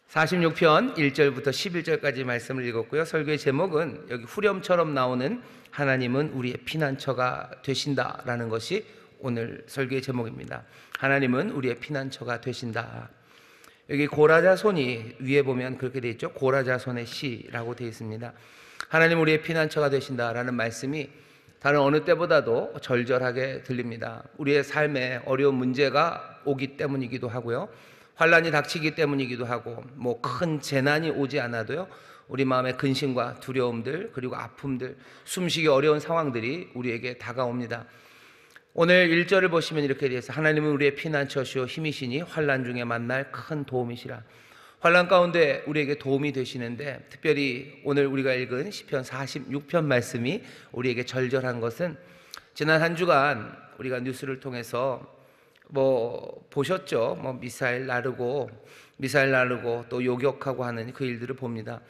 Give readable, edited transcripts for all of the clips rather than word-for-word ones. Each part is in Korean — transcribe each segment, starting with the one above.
46편 1절부터 11절까지 말씀을 읽었고요. 설교의 제목은 여기 후렴처럼 나오는 하나님은 우리의 피난처가 되신다라는 것이 오늘 설교의 제목입니다. 하나님은 우리의 피난처가 되신다. 여기 고라자손이 위에 보면 그렇게 되어 있죠. 고라자손의 시라고 되어 있습니다. 하나님 우리의 피난처가 되신다라는 말씀이 다른 어느 때보다도 절절하게 들립니다. 우리의 삶에 어려운 문제가 오기 때문이기도 하고요. 환란이 닥치기 때문이기도 하고 뭐 큰 재난이 오지 않아도요. 우리 마음의 근심과 두려움들 그리고 아픔들 숨쉬기 어려운 상황들이 우리에게 다가옵니다. 오늘 1절을 보시면 이렇게 되어 있어요. 하나님은 우리의 피난처시오 힘이시니 환란 중에 만날 큰 도움이시라. 환란 가운데 우리에게 도움이 되시는데 특별히 오늘 우리가 읽은 시편 46편 말씀이 우리에게 절절한 것은 지난 한 주간 우리가 뉴스를 통해서 보셨죠? 미사일 나르고 또 요격하고 하는 그 일들을 봅니다.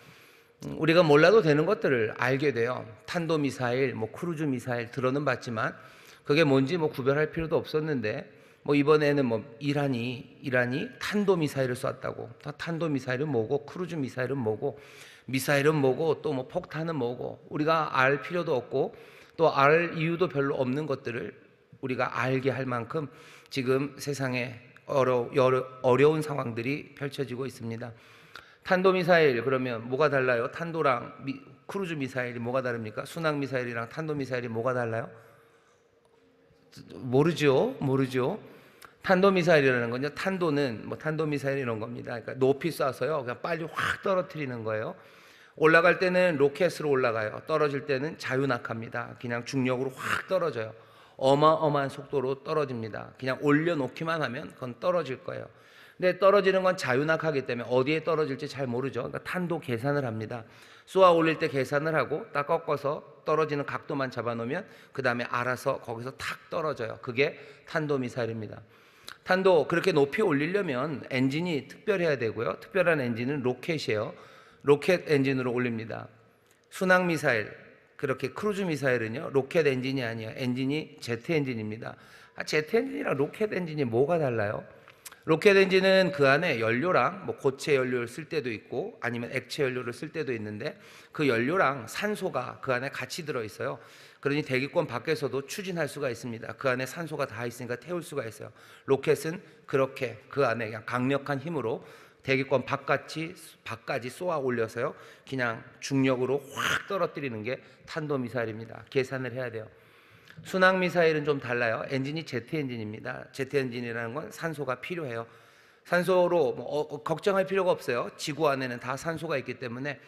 우리가 몰라도 되는 것들을 알게 돼요. 탄도미사일, 크루즈 미사일 들어는 봤지만 그게 뭔지 구별할 필요도 없었는데 이번에는 이란이 탄도미사일을 쐈다고. 탄도미사일은 뭐고 크루즈 미사일은 뭐고 미사일은 뭐고 또 폭탄은 뭐고 우리가 알 필요도 없고 또 알 이유도 별로 없는 것들을 우리가 알게 할 만큼 지금 세상에 어려운 상황들이 펼쳐지고 있습니다. 탄도미사일 그러면 뭐가 달라요? 탄도랑 크루즈 미사일이 뭐가 다릅니까? 순항미사일이랑 탄도미사일이 뭐가 달라요? 모르죠. 탄도미사일이라는 건요. 탄도는 탄도미사일 이런 겁니다. 그러니까 높이 쏴서요. 그냥 빨리 확 떨어뜨리는 거예요. 올라갈 때는 로켓으로 올라가요. 떨어질 때는 자유낙하입니다. 그냥 중력으로 확 떨어져요. 어마어마한 속도로 떨어집니다. 그냥 올려놓기만 하면 그건 떨어질 거예요. 근데 떨어지는 건 자유낙하기 때문에 어디에 떨어질지 잘 모르죠. 그러니까 탄도 계산을 합니다. 쏘아 올릴 때 계산을 하고 딱 꺾어서 떨어지는 각도만 잡아놓으면 그 다음에 알아서 거기서 탁 떨어져요. 그게 탄도미사일입니다. 탄도 그렇게 높이 올리려면 엔진이 특별해야 되고요. 특별한 엔진은 로켓이에요. 로켓 엔진으로 올립니다. 순항미사일 그렇게 크루즈 미사일은요 로켓 엔진이 아니에요. 엔진이 제트 엔진입니다. 제트 엔진이랑 로켓 엔진이 뭐가 달라요? 로켓 엔진은 그 안에 연료랑 고체 연료를 쓸 때도 있고 아니면 액체 연료를 쓸 때도 있는데 그 연료랑 산소가 그 안에 같이 들어있어요. 그러니 대기권 밖에서도 추진할 수가 있습니다. 그 안에 산소가 다 있으니까 태울 수가 있어요. 로켓은 그렇게 그 안에 그냥 강력한 힘으로 대기권 밖까지 쏘아 올려서요 그냥 중력으로 확 떨어뜨리는 게 탄도미사일입니다. 계산을 해야 돼요. 순항미사일은 좀 달라요. 엔진이 제트 엔진입니다. 제트 엔진이라는 건 산소가 필요해요. 산소로 걱정할 필요가 없어요. 지구 안에는 다 산소가 있기 때문에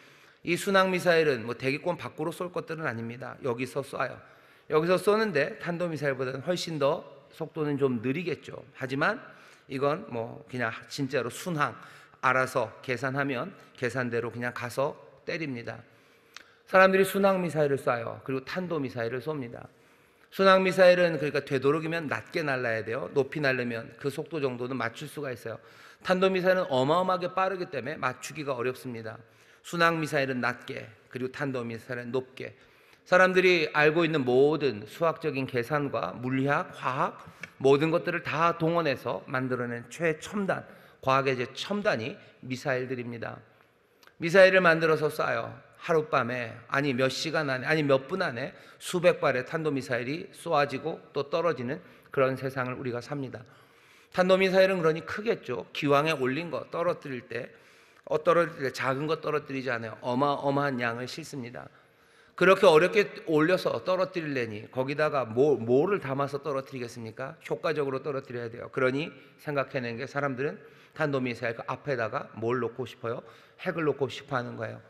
이 순항미사일은 대기권 밖으로 쏠 것들은 아닙니다. 여기서 쏴요. 여기서 쏘는데 탄도미사일보다는 훨씬 더 속도는 좀 느리겠죠. 하지만 이건 그냥 진짜로 순항 알아서 계산하면 계산대로 그냥 가서 때립니다. 사람들이 순항미사일을 쏴요. 그리고 탄도미사일을 쏩니다. 순항미사일은 그러니까 되도록이면 낮게 날라야 돼요. 높이 날르면 그 속도 정도는 맞출 수가 있어요. 탄도미사일은 어마어마하게 빠르기 때문에 맞추기가 어렵습니다. 순항미사일은 낮게 그리고 탄도미사일은 높게 사람들이 알고 있는 모든 수학적인 계산과 물리학, 화학 모든 것들을 다 동원해서 만들어낸 최첨단 과학의 첨단이 미사일들입니다. 미사일을 만들어서 쏴요. 하룻밤에 아니 몇 시간 안에 아니 몇 분 안에 수백 발의 탄도미사일이 쏘아지고 또 떨어지는 그런 세상을 우리가 삽니다. 탄도미사일은 그러니 크겠죠. 기왕에 올린 거 떨어뜨릴 때 작은 거 떨어뜨리지 않아요. 어마어마한 양을 싣습니다. 그렇게 어렵게 올려서 떨어뜨리려니 거기다가 뭐를 담아서 떨어뜨리겠습니까? 효과적으로 떨어뜨려야 돼요. 그러니 생각해낸 게 사람들은 탄도미사일 그 앞에다가 뭘 놓고 싶어요? 핵을 놓고 싶어 하는 거예요.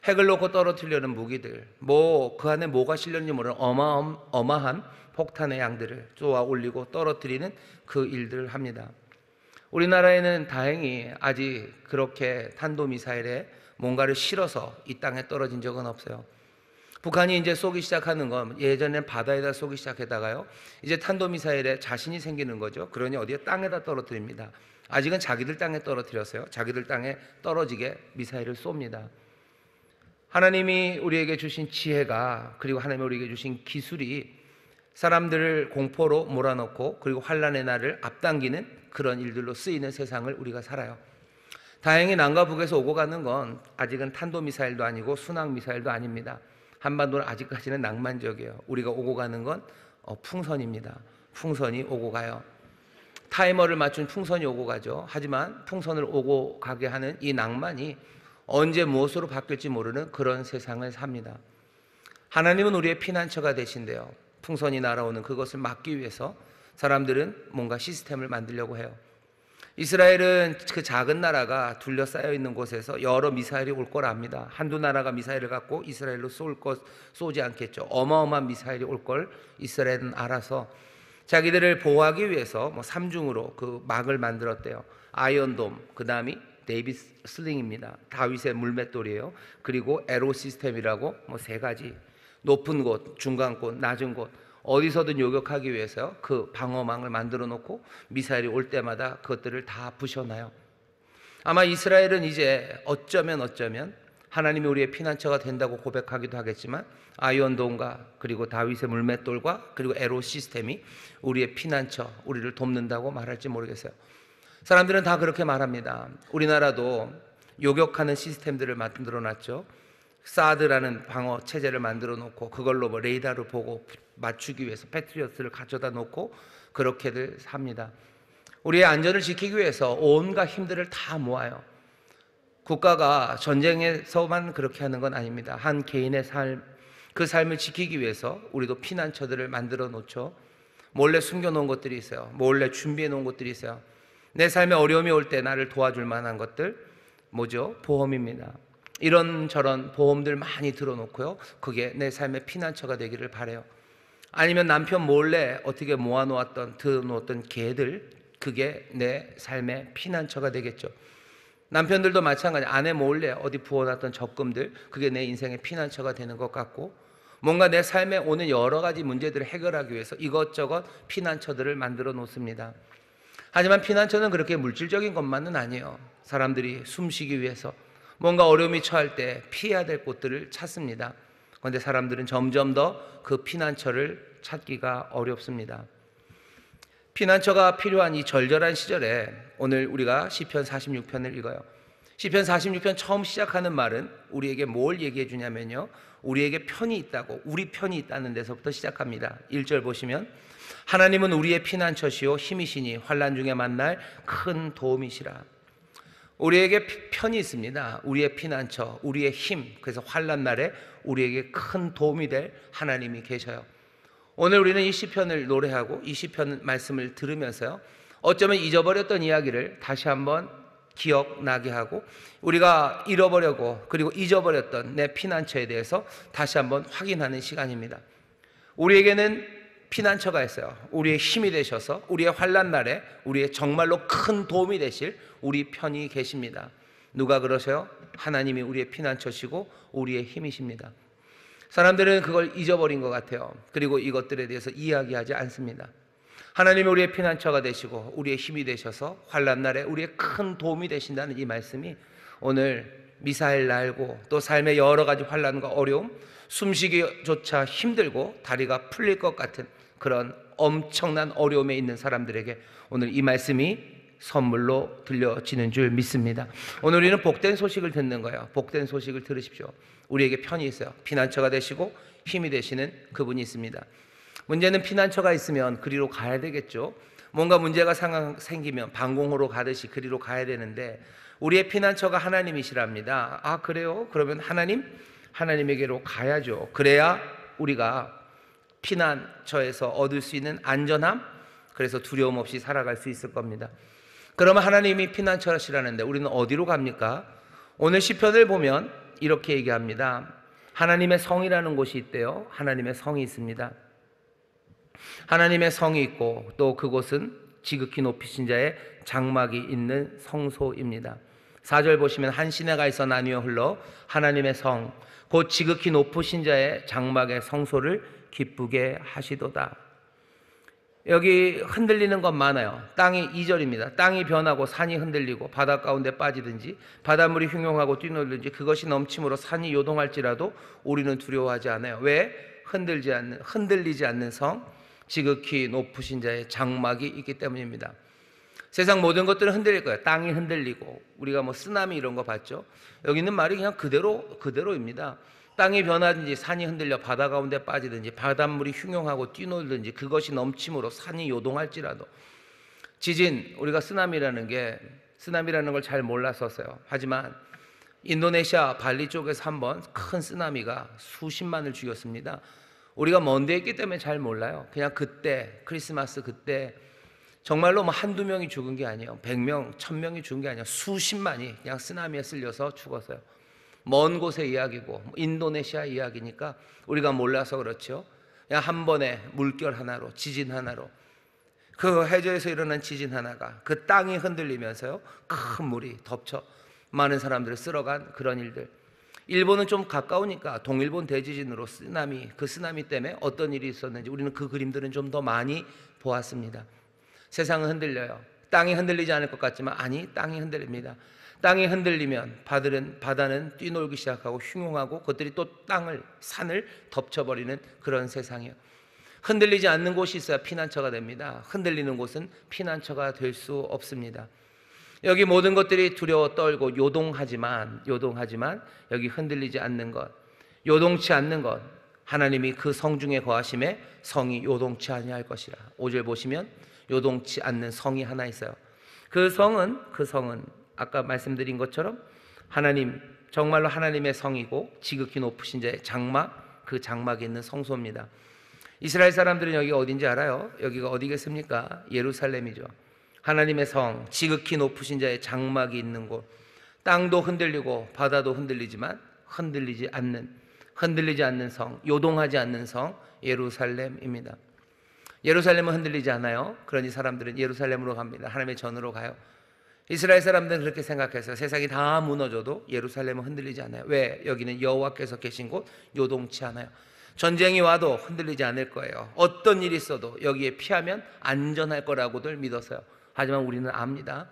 핵을 놓고 떨어뜨리려는 무기들 그 안에 뭐가 실렸는지 모르는 어마어마한 폭탄의 양들을 쏘아 올리고 떨어뜨리는 그 일들을 합니다. 우리나라에는 다행히 아직 그렇게 탄도미사일에 뭔가를 실어서 이 땅에 떨어진 적은 없어요. 북한이 이제 쏘기 시작하는 건 예전엔 바다에다 쏘기 시작했다가요 이제 탄도미사일에 자신이 생기는 거죠. 그러니 어디에 땅에다 떨어뜨립니다. 아직은 자기들 땅에 떨어뜨렸어요. 자기들 땅에 떨어지게 미사일을 쏩니다. 하나님이 우리에게 주신 지혜가 그리고 하나님이 우리에게 주신 기술이 사람들을 공포로 몰아넣고 그리고 환난의 날을 앞당기는 그런 일들로 쓰이는 세상을 우리가 살아요. 다행히 남과 북에서 오고 가는 건 아직은 탄도미사일도 아니고 순항미사일도 아닙니다. 한반도는 아직까지는 낭만적이에요. 우리가 오고 가는 건 풍선입니다. 풍선이 오고 가요. 타이머를 맞춘 풍선이 오고 가죠. 하지만 풍선을 오고 가게 하는 이 낭만이 언제 무엇으로 바뀔지 모르는 그런 세상을 삽니다. 하나님은 우리의 피난처가 되신대요. 풍선이 날아오는 그것을 막기 위해서 사람들은 뭔가 시스템을 만들려고 해요. 이스라엘은 그 작은 나라가 둘러싸여 있는 곳에서 여러 미사일이 올 걸 압니다. 한두 나라가 미사일을 갖고 이스라엘로 쏘지 않겠죠. 어마어마한 미사일이 올 걸 이스라엘은 알아서 자기들을 보호하기 위해서 삼중으로 그 막을 만들었대요. 아이언돔, 그 다음이 데이빗 슬링입니다. 다윗의 물맷돌이에요. 그리고 에로 시스템이라고 세 가지, 높은 곳, 중간 곳, 낮은 곳, 어디서든 요격하기 위해서 그 방어망을 만들어 놓고 미사일이 올 때마다 그것들을 다 부셔놔요. 아마 이스라엘은 이제 어쩌면 하나님이 우리의 피난처가 된다고 고백하기도 하겠지만, 아이언돔과 그리고 다윗의 물맷돌과 그리고 에로 시스템이 우리의 피난처, 우리를 돕는다고 말할지 모르겠어요. 사람들은 다 그렇게 말합니다. 우리나라도 요격하는 시스템들을 만들어 놨죠. 사드라는 방어 체제를 만들어 놓고 그걸로 레이더를 보고 맞추기 위해서 패트리어트를 가져다 놓고 그렇게들 삽니다. 우리의 안전을 지키기 위해서 온갖 힘들을 다 모아요. 국가가 전쟁에서만 그렇게 하는 건 아닙니다. 한 개인의 삶, 그 삶을 지키기 위해서 우리도 피난처들을 만들어 놓죠. 몰래 숨겨놓은 것들이 있어요. 몰래 준비해 놓은 것들이 있어요. 내 삶에 어려움이 올 때 나를 도와줄 만한 것들, 뭐죠? 보험입니다. 이런저런 보험들 많이 들어놓고요, 그게 내 삶의 피난처가 되기를 바라요. 아니면 남편 몰래 어떻게 모아놓았던, 들어놓았던 개들, 그게 내 삶의 피난처가 되겠죠. 남편들도 마찬가지, 아내 몰래 어디 부어놨던 적금들, 그게 내 인생의 피난처가 되는 것 같고, 뭔가 내 삶에 오는 여러 가지 문제들을 해결하기 위해서 이것저것 피난처들을 만들어 놓습니다. 하지만 피난처는 그렇게 물질적인 것만은 아니에요. 사람들이 숨쉬기 위해서 뭔가 어려움이 처할 때 피해야 될 곳들을 찾습니다. 그런데 사람들은 점점 더 그 피난처를 찾기가 어렵습니다. 피난처가 필요한 이 절절한 시절에 오늘 우리가 시편 46편을 읽어요. 시편 46편 처음 시작하는 말은 우리에게 뭘 얘기해 주냐면요, 우리에게 편이 있다고, 우리 편이 있다는 데서부터 시작합니다. 1절 보시면, 하나님은 우리의 피난처시요 힘이시니 환난 중에 만날 큰 도움이시라. 우리에게 편이 있습니다. 우리의 피난처, 우리의 힘. 그래서 환난 날에 우리에게 큰 도움이 될 하나님이 계셔요. 오늘 우리는 이 시편을 노래하고 이 시편 말씀을 들으면서요, 어쩌면 잊어버렸던 이야기를 다시 한번 기억나게 하고, 우리가 잃어버려고 그리고 잊어버렸던 내 피난처에 대해서 다시 한번 확인하는 시간입니다. 우리에게는 피난처가 있어요. 우리의 힘이 되셔서 우리의 환난 날에 우리의 정말로 큰 도움이 되실 우리 편이 계십니다. 누가 그러세요? 하나님이 우리의 피난처시고 우리의 힘이십니다. 사람들은 그걸 잊어버린 것 같아요. 그리고 이것들에 대해서 이야기하지 않습니다. 하나님이 우리의 피난처가 되시고 우리의 힘이 되셔서 환난 날에 우리의 큰 도움이 되신다는 이 말씀이 오늘 미사일 날고 또 삶의 여러 가지 환난과 어려움, 숨쉬기조차 힘들고 다리가 풀릴 것 같은 그런 엄청난 어려움에 있는 사람들에게 오늘 이 말씀이 선물로 들려지는 줄 믿습니다. 오늘 우리는 복된 소식을 듣는 거예요. 복된 소식을 들으십시오. 우리에게 편이 있어요. 피난처가 되시고 힘이 되시는 그분이 있습니다. 문제는 피난처가 있으면 그리로 가야 되겠죠. 뭔가 문제가 생기면 방공호로 가듯이 그리로 가야 되는데 우리의 피난처가 하나님이시랍니다. 아, 그래요? 그러면 하나님에게로 가야죠. 그래야 우리가 피난처에서 얻을 수 있는 안전함, 그래서 두려움 없이 살아갈 수 있을 겁니다. 그러면 하나님이 피난처시라는데 우리는 어디로 갑니까? 오늘 시편을 보면 이렇게 얘기합니다. 하나님의 성이라는 곳이 있대요. 하나님의 성이 있습니다. 하나님의 성이 있고 또 그곳은 지극히 높이신 자의 장막이 있는 성소입니다. 4절 보시면, 한 시내가 있어 나뉘어 흘러 하나님의 성 곧 지극히 높으신 자의 장막의 성소를 기쁘게 하시도다. 여기 흔들리는 건 많아요. 땅이 2절입니다. 땅이 변하고 산이 흔들리고 바다 가운데 빠지든지 바닷물이 흉용하고 뛰놀든지 그것이 넘침으로 산이 요동할지라도 우리는 두려워하지 않아요. 왜? 흔들리지 않는 성, 지극히 높으신 자의 장막이 있기 때문입니다. 세상 모든 것들은 흔들릴 거예요. 땅이 흔들리고, 우리가 뭐 쓰나미 이런 거 봤죠. 여기 있는 말이 그냥 그대로입니다. 땅이 변하든지 산이 흔들려 바다 가운데 빠지든지 바닷물이 흉용하고 뛰놀든지 그것이 넘침으로 산이 요동할지라도. 지진, 우리가 쓰나미라는 걸 잘 몰랐었어요. 하지만 인도네시아 발리 쪽에서 한번 큰 쓰나미가 수십만을 죽였습니다. 우리가 먼 데 있기 때문에 잘 몰라요. 그냥 그때, 크리스마스 그때 정말로 뭐 한두 명이 죽은 게 아니에요. 100명, 1000명이 죽은 게 아니에요. 수십만이 그냥 쓰나미에 쓸려서 죽었어요. 먼 곳의 이야기고 인도네시아 이야기니까 우리가 몰라서 그렇죠. 그냥 한 번에 물결 하나로, 지진 하나로, 그 해저에서 일어난 지진 하나가 그 땅이 흔들리면서요, 큰 물이 덮쳐 많은 사람들을 쓸어간 그런 일들. 일본은 좀 가까우니까 동일본 대지진으로 그 쓰나미 때문에 어떤 일이 있었는지 우리는 그 그림들은 좀 더 많이 보았습니다. 세상은 흔들려요. 땅이 흔들리지 않을 것 같지만 아니, 땅이 흔들립니다. 땅이 흔들리면 바다는 뛰놀기 시작하고 흉용하고 그것들이 또 산을 덮쳐버리는 그런 세상이에요. 흔들리지 않는 곳이 있어야 피난처가 됩니다. 흔들리는 곳은 피난처가 될 수 없습니다. 여기 모든 것들이 두려워 떨고 요동하지만 여기 흔들리지 않는 것, 요동치 않는 것, 하나님이 그 성중에 거하심에 성이 요동치 아니할 것이라. 5절 보시면 요동치 않는 성이 하나 있어요. 그 성은 아까 말씀드린 것처럼 정말로 하나님의 성이고 지극히 높으신 자의 장막, 그 장막에 있는 성소입니다. 이스라엘 사람들은 여기가 어딘지 알아요? 여기가 어디겠습니까? 예루살렘이죠. 하나님의 성, 지극히 높으신 자의 장막이 있는 곳. 땅도 흔들리고 바다도 흔들리지만 흔들리지 않는 성, 요동하지 않는 성, 예루살렘입니다. 예루살렘은 흔들리지 않아요. 그러니 사람들은 예루살렘으로 갑니다. 하나님의 전으로 가요. 이스라엘 사람들은 그렇게 생각했어요. 세상이 다 무너져도 예루살렘은 흔들리지 않아요. 왜? 여기는 여호와께서 계신 곳, 요동치 않아요. 전쟁이 와도 흔들리지 않을 거예요. 어떤 일이 있어도 여기에 피하면 안전할 거라고들 믿었어요. 하지만 우리는 압니다.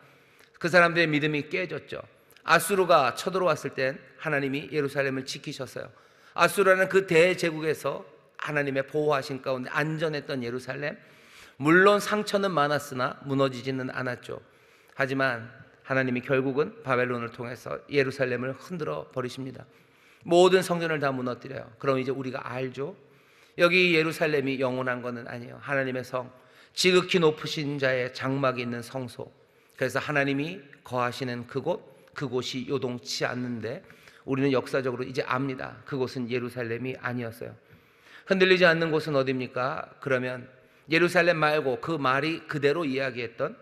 그 사람들의 믿음이 깨졌죠. 아수르가 쳐들어왔을 땐 하나님이 예루살렘을 지키셨어요. 아수르라는 그 대제국에서 하나님의 보호하신 가운데 안전했던 예루살렘, 물론 상처는 많았으나 무너지지는 않았죠. 하지만 하나님이 결국은 바벨론을 통해서 예루살렘을 흔들어 버리십니다. 모든 성전을 다 무너뜨려요. 그럼 이제 우리가 알죠. 여기 예루살렘이 영원한 것은 아니에요. 하나님의 성, 지극히 높으신 자의 장막이 있는 성소. 그래서 하나님이 거하시는 그곳이 요동치 않는데 우리는 역사적으로 이제 압니다. 그곳은 예루살렘이 아니었어요. 흔들리지 않는 곳은 어디입니까? 그러면 예루살렘 말고 그 말이 그대로 이야기했던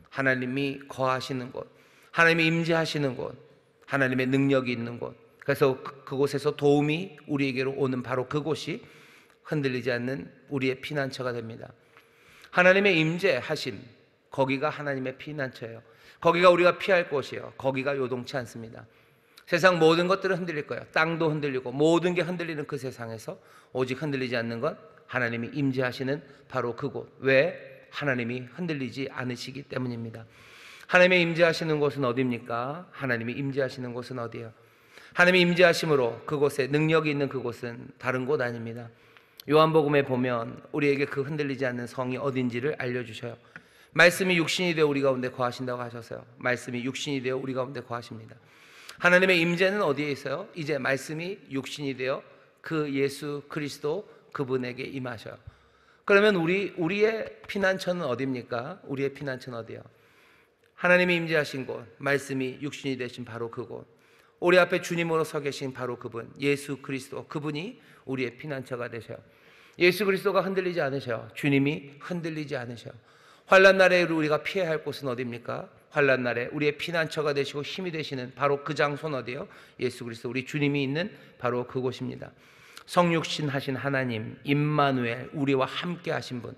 하나님이 거하시는 곳, 하나님이 임재하시는 곳, 하나님의 능력이 있는 곳. 그래서 그곳에서 도움이 우리에게로 오는 바로 그곳이 흔들리지 않는 우리의 피난처가 됩니다. 하나님의 임재하심, 거기가 하나님의 피난처예요. 거기가 우리가 피할 곳이에요. 거기가 요동치 않습니다. 세상 모든 것들은 흔들릴 거예요. 땅도 흔들리고 모든 게 흔들리는 그 세상에서 오직 흔들리지 않는 것, 하나님이 임재하시는 바로 그곳. 왜? 하나님이 흔들리지 않으시기 때문입니다. 하나님이 임재하시는 곳은 어디입니까? 하나님이 임재하시는 곳은 어디예요? 하나님이 임재하심으로 그곳에 능력이 있는 그곳은 다른 곳 아닙니다. 요한복음에 보면 우리에게 그 흔들리지 않는 성이 어딘지를 알려주셔요. 말씀이 육신이 되어 우리 가운데 거하신다고 하셨어요. 말씀이 육신이 되어 우리 가운데 거하십니다. 하나님의 임재는 어디에 있어요? 이제 말씀이 육신이 되어 그 예수 그리스도 그분에게 임하셔요. 그러면 우리의 피난처는 어디입니까? 우리의 피난처는 어디예요? 하나님이 임재하신 곳, 말씀이 육신이 되신 바로 그곳, 우리 앞에 주님으로 서 계신 바로 그분, 예수 그리스도, 그분이 우리의 피난처가 되셔요. 예수 그리스도가 흔들리지 않으셔요. 주님이 흔들리지 않으셔요. 환난 날에 우리가 피해야 할 곳은 어디입니까? 환난 날에 우리의 피난처가 되시고 힘이 되시는 바로 그 장소는 어디예요? 예수 그리스도, 우리 주님이 있는 바로 그곳입니다. 성육신 하신 하나님, 임마누엘, 우리와 함께 하신 분.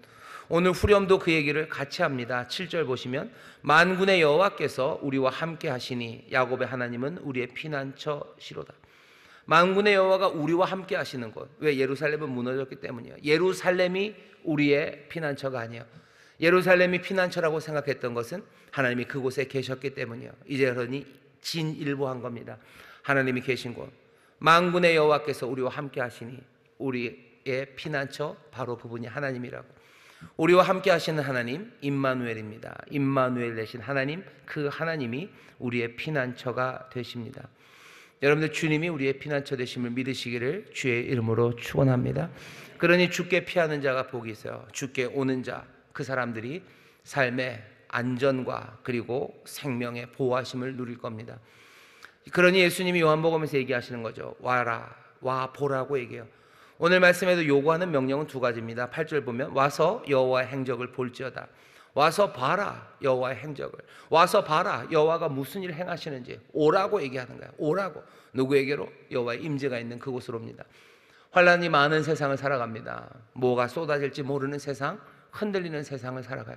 오늘 후렴도 그 얘기를 같이 합니다. 7절 보시면 만군의 여호와께서 우리와 함께 하시니 야곱의 하나님은 우리의 피난처시로다. 만군의 여호와가 우리와 함께 하시는 곳. 왜? 예루살렘은 무너졌기 때문이에요. 예루살렘이 우리의 피난처가 아니에요. 예루살렘이 피난처라고 생각했던 것은 하나님이 그곳에 계셨기 때문이에요. 이제 그러니 진일보한 겁니다. 하나님이 계신 곳, 만군의 여호와께서 우리와 함께 하시니 우리의 피난처 바로 그분이 하나님이라고. 우리와 함께 하시는 하나님 임마누엘입니다. 임마누엘 되신 하나님, 그 하나님이 우리의 피난처가 되십니다. 여러분들, 주님이 우리의 피난처 되심을 믿으시기를 주의 이름으로 축원합니다. 그러니 주께 피하는 자가 복이 있어요. 주께 오는 자, 그 사람들이 삶의 안전과 그리고 생명의 보호하심을 누릴 겁니다. 그러니 예수님이 요한복음에서 얘기하시는 거죠. 와라, 와 보라고 얘기해요. 오늘 말씀에도 요구하는 명령은 두 가지입니다. 8절 보면 와서 여호와의 행적을 볼지어다. 와서 봐라, 여호와의 행적을. 와서 봐라, 여호와가 무슨 일을 행하시는지. 오라고 얘기하는 거예요. 오라고. 누구에게로? 여호와의 임재가 있는 그곳으로입니다. 환난이 많은 세상을 살아갑니다. 뭐가 쏟아질지 모르는 세상, 흔들리는 세상을 살아가요.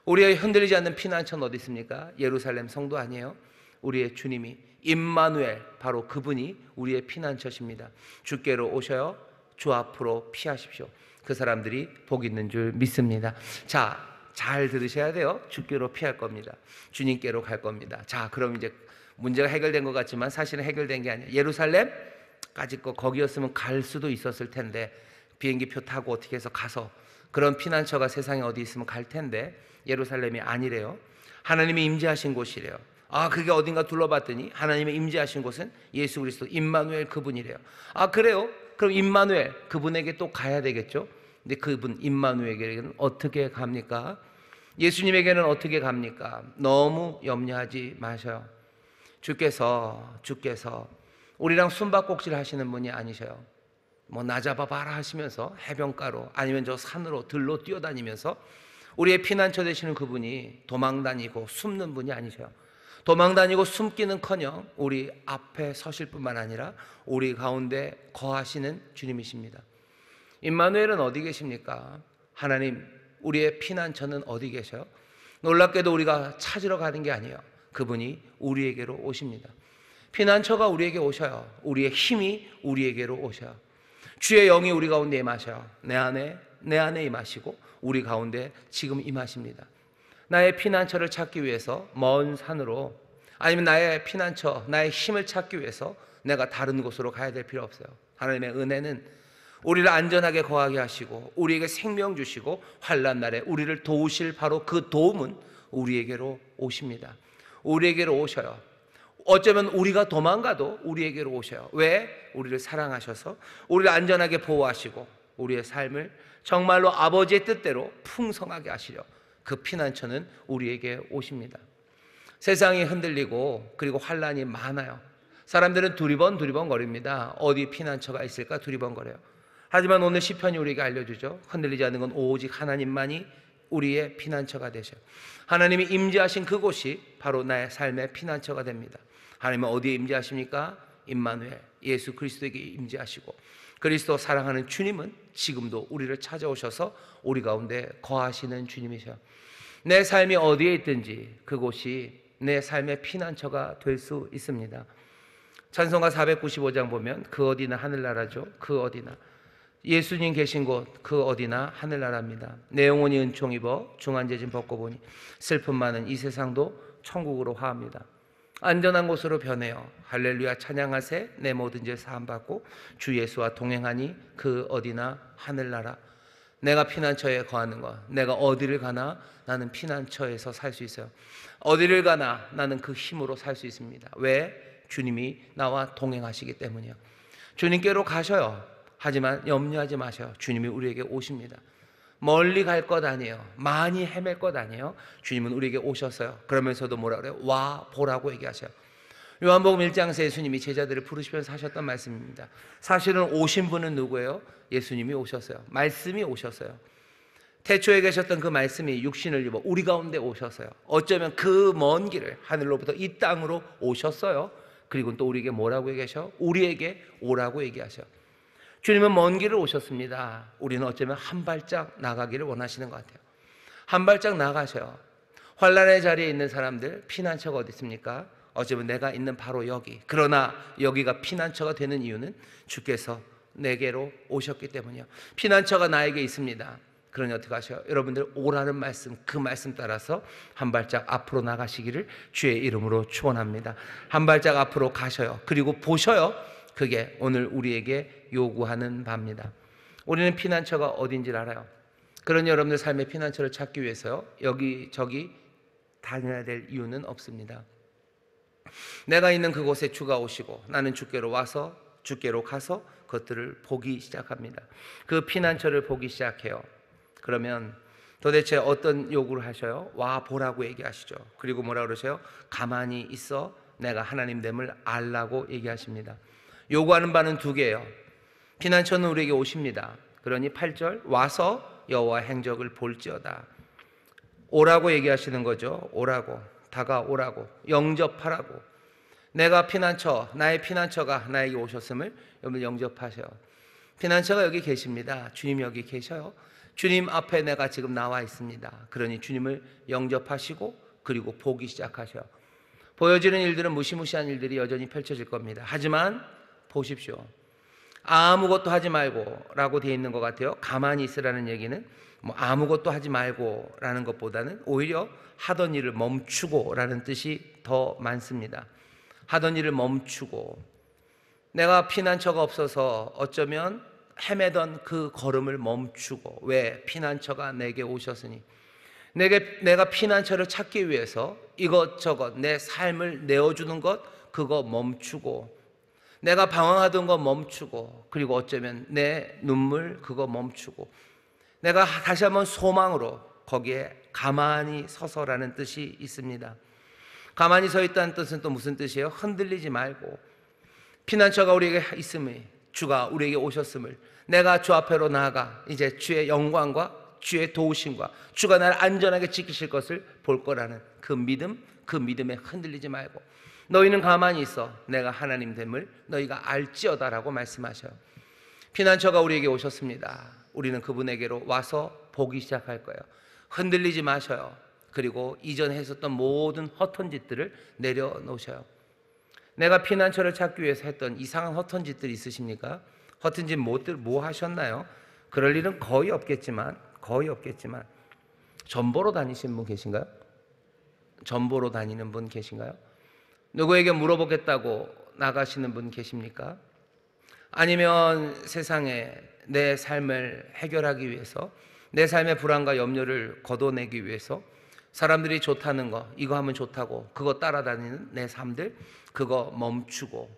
우리의 흔들리지 않는 피난처는 어디 있습니까? 예루살렘 성도 아니에요? 우리의 주님이 임마누엘, 바로 그분이 우리의 피난처십니다. 주께로 오셔요. 주 앞으로 피하십시오. 그 사람들이 복 있는 줄 믿습니다. 자, 잘 들으셔야 돼요. 주께로 피할 겁니다. 주님께로 갈 겁니다. 자, 그럼 이제 문제가 해결된 것 같지만 사실은 해결된 게 아니에요. 예루살렘까지 거기였으면 갈 수도 있었을 텐데, 비행기표 타고 어떻게 해서 가서 그런 피난처가 세상에 어디 있으면 갈 텐데 예루살렘이 아니래요. 하나님이 임재하신 곳이래요. 아, 그게 어딘가 둘러봤더니 하나님의 임재하신 곳은 예수 그리스도 임마누엘 그분이래요. 아, 그래요? 그럼 임마누엘 그분에게 또 가야 되겠죠? 근데 그분 임마누엘에게는 어떻게 갑니까? 예수님에게는 어떻게 갑니까? 너무 염려하지 마셔요. 주께서 우리랑 숨바꼭질 하시는 분이 아니셔요. 뭐 나 잡아봐라 하시면서 해변가로 아니면 저 산으로 들로 뛰어다니면서 우리의 피난처 되시는 그분이 도망다니고 숨는 분이 아니셔요. 도망다니고 숨기는커녕 우리 앞에 서실 뿐만 아니라 우리 가운데 거하시는 주님이십니다. 임마누엘은 어디 계십니까? 하나님, 우리의 피난처는 어디 계셔요? 놀랍게도 우리가 찾으러 가는 게 아니에요. 그분이 우리에게로 오십니다. 피난처가 우리에게 오셔요. 우리의 힘이 우리에게로 오셔요. 주의 영이 우리 가운데 임하셔요. 내 안에 임하시고 우리 가운데 지금 임하십니다. 나의 피난처를 찾기 위해서 먼 산으로, 아니면 나의 피난처, 나의 힘을 찾기 위해서 내가 다른 곳으로 가야 될 필요 없어요. 하나님의 은혜는 우리를 안전하게 거하게 하시고 우리에게 생명 주시고 환난 날에 우리를 도우실 바로 그 도움은 우리에게로 오십니다. 우리에게로 오셔요. 어쩌면 우리가 도망가도 우리에게로 오셔요. 왜? 우리를 사랑하셔서 우리를 안전하게 보호하시고 우리의 삶을 정말로 아버지의 뜻대로 풍성하게 하시려 그 피난처는 우리에게 오십니다. 세상이 흔들리고 그리고 환난이 많아요. 사람들은 두리번 거립니다. 어디 피난처가 있을까 두리번거려요. 하지만 오늘 시편이 우리에게 알려주죠. 흔들리지 않는 건 오직 하나님만이 우리의 피난처가 되셔요. 하나님이 임재하신 그곳이 바로 나의 삶의 피난처가 됩니다. 하나님은 어디에 임재하십니까? 임마누엘, 예수 그리스도에게 임재하시고, 그리스도 사랑하는 주님은 지금도 우리를 찾아오셔서 우리 가운데 거하시는 주님이셔요. 내 삶이 어디에 있든지 그곳이 내 삶의 피난처가 될 수 있습니다. 찬송가 495장 보면 그 어디나 하늘나라죠. 그 어디나 예수님 계신 곳 그 어디나 하늘나라입니다. 내 영혼이 은총 입어 중한제진 벗고 보니 슬픔 많은 이 세상도 천국으로 화합니다. 안전한 곳으로 변해요. 할렐루야 찬양하세. 내 모든 죄 사함받고 주 예수와 동행하니 그 어디나 하늘나라. 내가 피난처에 거하는 것, 내가 어디를 가나 나는 피난처에서 살 수 있어요. 어디를 가나 나는 그 힘으로 살 수 있습니다. 왜? 주님이 나와 동행하시기 때문이요. 주님께로 가셔요. 하지만 염려하지 마셔요. 주님이 우리에게 오십니다. 멀리 갈 것 아니에요. 많이 헤맬 것 아니에요. 주님은 우리에게 오셨어요. 그러면서도 뭐라 그래요? 와 보라고 얘기하셔요. 요한복음 1장에서 예수님이 제자들을 부르시면서 하셨던 말씀입니다. 사실은 오신 분은 누구예요? 예수님이 오셨어요. 말씀이 오셨어요. 태초에 계셨던 그 말씀이 육신을 입어 우리 가운데 오셨어요. 어쩌면 그 먼 길을 하늘로부터 이 땅으로 오셨어요. 그리고 또 우리에게 뭐라고 얘기하셔? 우리에게 오라고 얘기하셔. 주님은 먼 길을 오셨습니다. 우리는 어쩌면 한 발짝 나가기를 원하시는 것 같아요. 한 발짝 나가셔요. 환난의 자리에 있는 사람들, 피난처가 어디 있습니까? 어쩌면 내가 있는 바로 여기. 그러나 여기가 피난처가 되는 이유는 주께서 내게로 오셨기 때문이요. 피난처가 나에게 있습니다. 그러니 어떻게 하셔요? 여러분들 오라는 말씀, 그 말씀 따라서 한 발짝 앞으로 나가시기를 주의 이름으로 축원합니다. 한 발짝 앞으로 가셔요. 그리고 보셔요. 그게 오늘 우리에게 요구하는 바입니다. 우리는 피난처가 어딘지를 알아요. 그런 여러분들 삶의 피난처를 찾기 위해서요, 여기저기 다녀야 될 이유는 없습니다. 내가 있는 그곳에 주가 오시고 나는 주께로 와서 주께로 가서 그것들을 보기 시작합니다. 그 피난처를 보기 시작해요. 그러면 도대체 어떤 요구를 하셔요? 와 보라고 얘기하시죠. 그리고 뭐라 그러세요? 가만히 있어 내가 하나님됨을 알라고 얘기하십니다. 요구하는 바는 두 개예요. 피난처는 우리에게 오십니다. 그러니 8절 와서 여호와 행적을 볼지어다. 오라고 얘기하시는 거죠. 오라고, 다가오라고, 영접하라고. 내가 피난처, 나의 피난처가 나에게 오셨음을 여러분 영접하세요. 피난처가 여기 계십니다. 주님 여기 계셔요. 주님 앞에 내가 지금 나와 있습니다. 그러니 주님을 영접하시고 그리고 보기 시작하셔요. 보여지는 일들은 무시무시한 일들이 여전히 펼쳐질 겁니다. 하지만 보십시오. 아무것도 하지 말고 라고 되어 있는 것 같아요. 가만히 있으라는 얘기는 뭐 아무것도 하지 말고 라는 것보다는 오히려 하던 일을 멈추고 라는 뜻이 더 많습니다. 하던 일을 멈추고, 내가 피난처가 없어서 어쩌면 헤매던 그 걸음을 멈추고, 왜? 피난처가 내게 오셨으니. 내가 피난처를 찾기 위해서 이것저것 내 삶을 내어주는 것 그거 멈추고, 내가 방황하던 거 멈추고, 그리고 어쩌면 내 눈물 그거 멈추고, 내가 다시 한번 소망으로 거기에 가만히 서서라는 뜻이 있습니다. 가만히 서 있다는 뜻은 또 무슨 뜻이에요? 흔들리지 말고, 피난처가 우리에게 있음을, 주가 우리에게 오셨음을, 내가 주 앞에로 나아가 이제 주의 영광과 주의 도우심과 주가 나를 안전하게 지키실 것을 볼 거라는 그 믿음, 그 믿음에 흔들리지 말고 너희는 가만히 있어 내가 하나님 됨을 너희가 알지어다라고 말씀하셔요. 피난처가 우리에게 오셨습니다. 우리는 그분에게로 와서 보기 시작할 거예요. 흔들리지 마셔요. 그리고 이전에 했었던 모든 허튼 짓들을 내려놓으셔요. 내가 피난처를 찾기 위해서 했던 이상한 허튼 짓들 있으십니까? 허튼 짓 뭐 하셨나요? 그럴 일은 거의 없겠지만 전보로 다니시는 분 계신가요? 전보로 다니는 분 계신가요? 누구에게 물어보겠다고 나가시는 분 계십니까? 아니면 세상에 내 삶을 해결하기 위해서, 내 삶의 불안과 염려를 걷어내기 위해서 사람들이 좋다는 거, 이거 하면 좋다고 그거 따라다니는 내 삶들, 그건 멈추고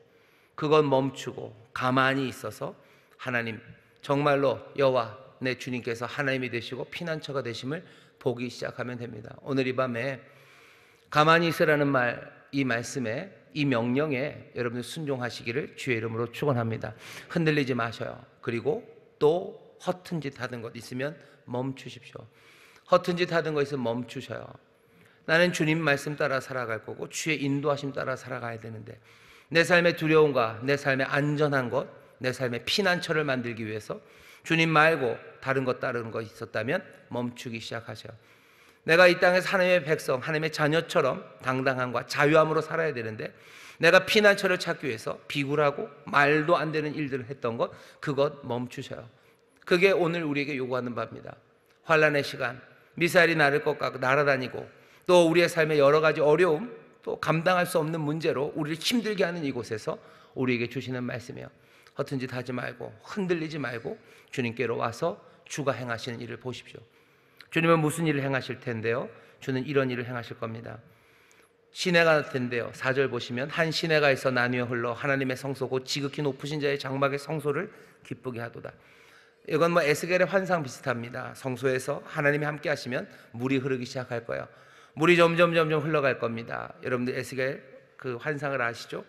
가만히 있어서 하나님, 정말로 여호와 내 주님께서 하나님이 되시고 피난처가 되심을 보기 시작하면 됩니다. 오늘 이 밤에 가만히 있으라는 말, 이 말씀에, 이 명령에 여러분들 순종하시기를 주의 이름으로 축원합니다. 흔들리지 마셔요. 그리고 또 허튼 짓 하던 것 있으면 멈추십시오. 허튼 짓 하던 거 있으면 멈추셔요. 나는 주님 말씀 따라 살아갈 거고 주의 인도하심 따라 살아가야 되는데, 내 삶의 두려움과 내 삶의 안전한 것, 내 삶의 피난처를 만들기 위해서 주님 말고 다른 것 따르는 거 있었다면 멈추기 시작하셔요. 내가 이 땅에서 하나님의 백성, 하나님의 자녀처럼 당당함과 자유함으로 살아야 되는데, 내가 피난처를 찾기 위해서 비굴하고 말도 안 되는 일들을 했던 것, 그것 멈추셔요. 그게 오늘 우리에게 요구하는 바입니다. 환난의 시간, 미사일이 나를 것 같고 날아다니고, 또 우리의 삶의 여러 가지 어려움, 또 감당할 수 없는 문제로 우리를 힘들게 하는 이곳에서 우리에게 주시는 말씀이에요. 허튼 짓 하지 말고 흔들리지 말고 주님께로 와서 주가 행하시는 일을 보십시오. 주님은 무슨 일을 행하실 텐데요? 주는 이런 일을 행하실 겁니다. 시내가 날 텐데요, 4절 보시면 한 시내가 있어 나뉘어 흘러 하나님의 성소 곧 지극히 높으신 자의 장막의 성소를 기쁘게 하도다. 이건 뭐 에스겔의 환상 비슷합니다. 성소에서 하나님이 함께 하시면 물이 흐르기 시작할 거예요. 물이 점점 흘러갈 겁니다. 여러분들 에스겔 그 환상을 아시죠?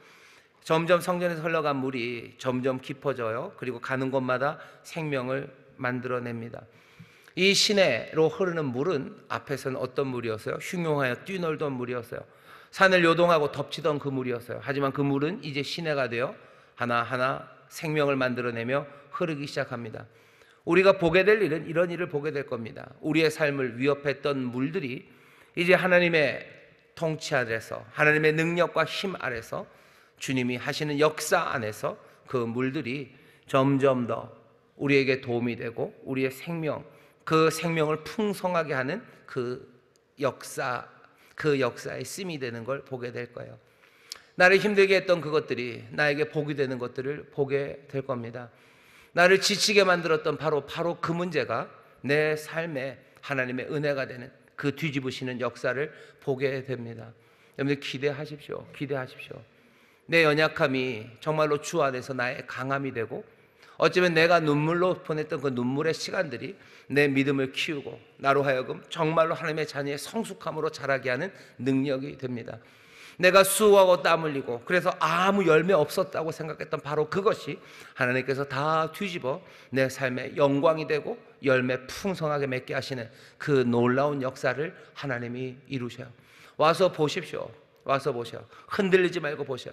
점점 성전에서 흘러간 물이 점점 깊어져요. 그리고 가는 곳마다 생명을 만들어냅니다. 이 시내로 흐르는 물은 앞에서는 어떤 물이었어요? 흉용하여 뛰놀던 물이었어요. 산을 요동하고 덮치던 그 물이었어요. 하지만 그 물은 이제 시내가 되어 하나하나 생명을 만들어내며 흐르기 시작합니다. 우리가 보게 될 일은 이런 일을 보게 될 겁니다. 우리의 삶을 위협했던 물들이 이제 하나님의 통치 아래서, 하나님의 능력과 힘 아래서, 주님이 하시는 역사 안에서 그 물들이 점점 더 우리에게 도움이 되고 우리의 생명, 그 생명을 풍성하게 하는 그 역사의 씀이 되는 걸 보게 될 거예요. 나를 힘들게 했던 그것들이 나에게 복이 되는 것들을 보게 될 겁니다. 나를 지치게 만들었던 바로 그 문제가 내 삶에 하나님의 은혜가 되는 그 뒤집으시는 역사를 보게 됩니다. 여러분들 기대하십시오. 기대하십시오. 내 연약함이 정말로 주 안에서 나의 강함이 되고, 어쩌면 내가 눈물로 보냈던 그 눈물의 시간들이 내 믿음을 키우고 나로 하여금 정말로 하나님의 자녀의 성숙함으로 자라게 하는 능력이 됩니다. 내가 수고하고 땀 흘리고 그래서 아무 열매 없었다고 생각했던 바로 그것이 하나님께서 다 뒤집어 내 삶의 영광이 되고 열매 풍성하게 맺게 하시는 그 놀라운 역사를 하나님이 이루셔요. 와서 보십시오. 와서 보셔. 흔들리지 말고 보셔.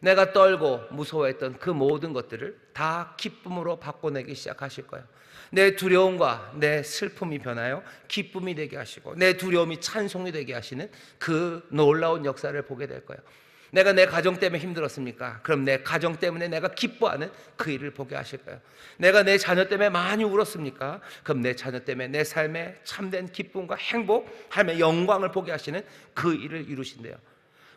내가 떨고 무서워했던 그 모든 것들을 다 기쁨으로 바꿔내기 시작하실 거예요. 내 두려움과 내 슬픔이 변하여 기쁨이 되게 하시고, 내 두려움이 찬송이 되게 하시는 그 놀라운 역사를 보게 될 거예요. 내가 내 가정 때문에 힘들었습니까? 그럼 내 가정 때문에 내가 기뻐하는 그 일을 보게 하실 거예요. 내가 내 자녀 때문에 많이 울었습니까? 그럼 내 자녀 때문에 내 삶에 참된 기쁨과 행복, 하나님의 영광을 보게 하시는 그 일을 이루신대요.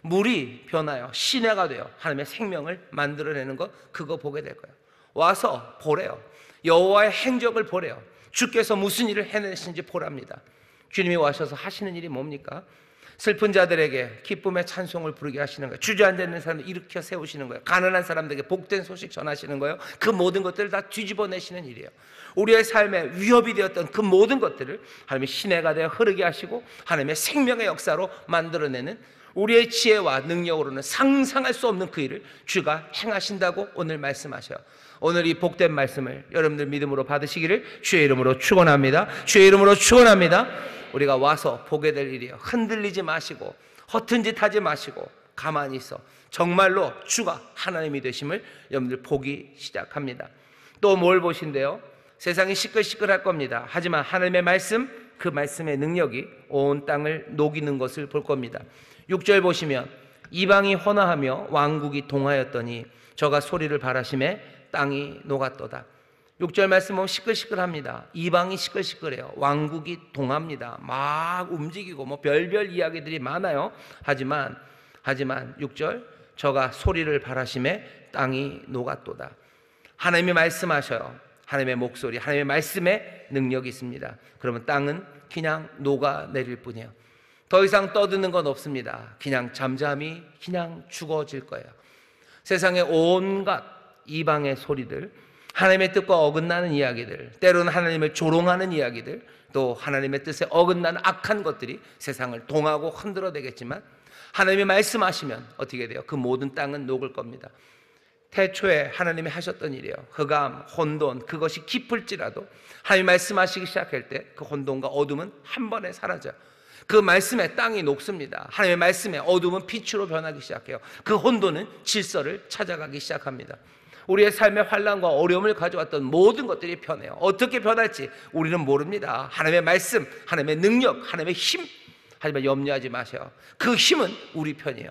물이 변하여 시내가 되어 하나님의 생명을 만들어내는 것, 그거 보게 될 거예요. 와서 보래요. 여호와의 행적을 보래요. 주께서 무슨 일을 해내신지 보랍니다. 주님이 와셔서 하시는 일이 뭡니까? 슬픈 자들에게 기쁨의 찬송을 부르게 하시는 거예요. 주저앉아 있는 사람을 일으켜 세우시는 거예요. 가난한 사람들에게 복된 소식 전하시는 거예요. 그 모든 것들을 다 뒤집어내시는 일이에요. 우리의 삶에 위협이 되었던 그 모든 것들을 하나님의 시내가 되어 흐르게 하시고 하나님의 생명의 역사로 만들어내는, 우리의 지혜와 능력으로는 상상할 수 없는 그 일을 주가 행하신다고 오늘 말씀하셔요. 오늘 이 복된 말씀을 여러분들 믿음으로 받으시기를 주의 이름으로 축원합니다. 주의 이름으로 축원합니다. 우리가 와서 보게 될 일이에요. 흔들리지 마시고 허튼 짓 하지 마시고 가만히 있어 정말로 주가 하나님이 되심을 여러분들 보기 시작합니다. 또 뭘 보신대요? 세상이 시끌시끌할 겁니다. 하지만 하나님의 말씀, 그 말씀의 능력이 온 땅을 녹이는 것을 볼 겁니다. 6절 보시면 이방이 헌화하며 왕국이 동하였더니 저가 소리를 바라심에 땅이 녹았도다. 6절 말씀 보면 시끌시끌합니다. 이방이 시끌시끌해요. 왕국이 동합니다. 막 움직이고 뭐 별별 이야기들이 많아요. 하지만 6절 저가 소리를 바라심에 땅이 녹았도다. 하나님이 말씀하셔요. 하나님의 목소리, 하나님의 말씀에 능력이 있습니다. 그러면 땅은 그냥 녹아내릴 뿐이에요. 더 이상 떠드는 건 없습니다. 그냥 잠잠히 그냥 죽어질 거예요. 세상의 온갖 이방의 소리들, 하나님의 뜻과 어긋나는 이야기들, 때로는 하나님을 조롱하는 이야기들, 또 하나님의 뜻에 어긋나는 악한 것들이 세상을 동하고 흔들어대겠지만 하나님이 말씀하시면 어떻게 돼요? 그 모든 땅은 녹을 겁니다. 태초에 하나님이 하셨던 일이에요. 흑암, 혼돈, 그것이 깊을지라도 하나님이 말씀하시기 시작할 때 그 혼돈과 어둠은 한 번에 사라져요. 그 말씀에 땅이 녹습니다. 하나님의 말씀에 어둠은 빛으로 변하기 시작해요. 그 혼돈은 질서를 찾아가기 시작합니다. 우리의 삶의 환난과 어려움을 가져왔던 모든 것들이 변해요. 어떻게 변할지 우리는 모릅니다. 하나님의 말씀, 하나님의 능력, 하나님의 힘, 하지만 염려하지 마세요. 그 힘은 우리 편이에요.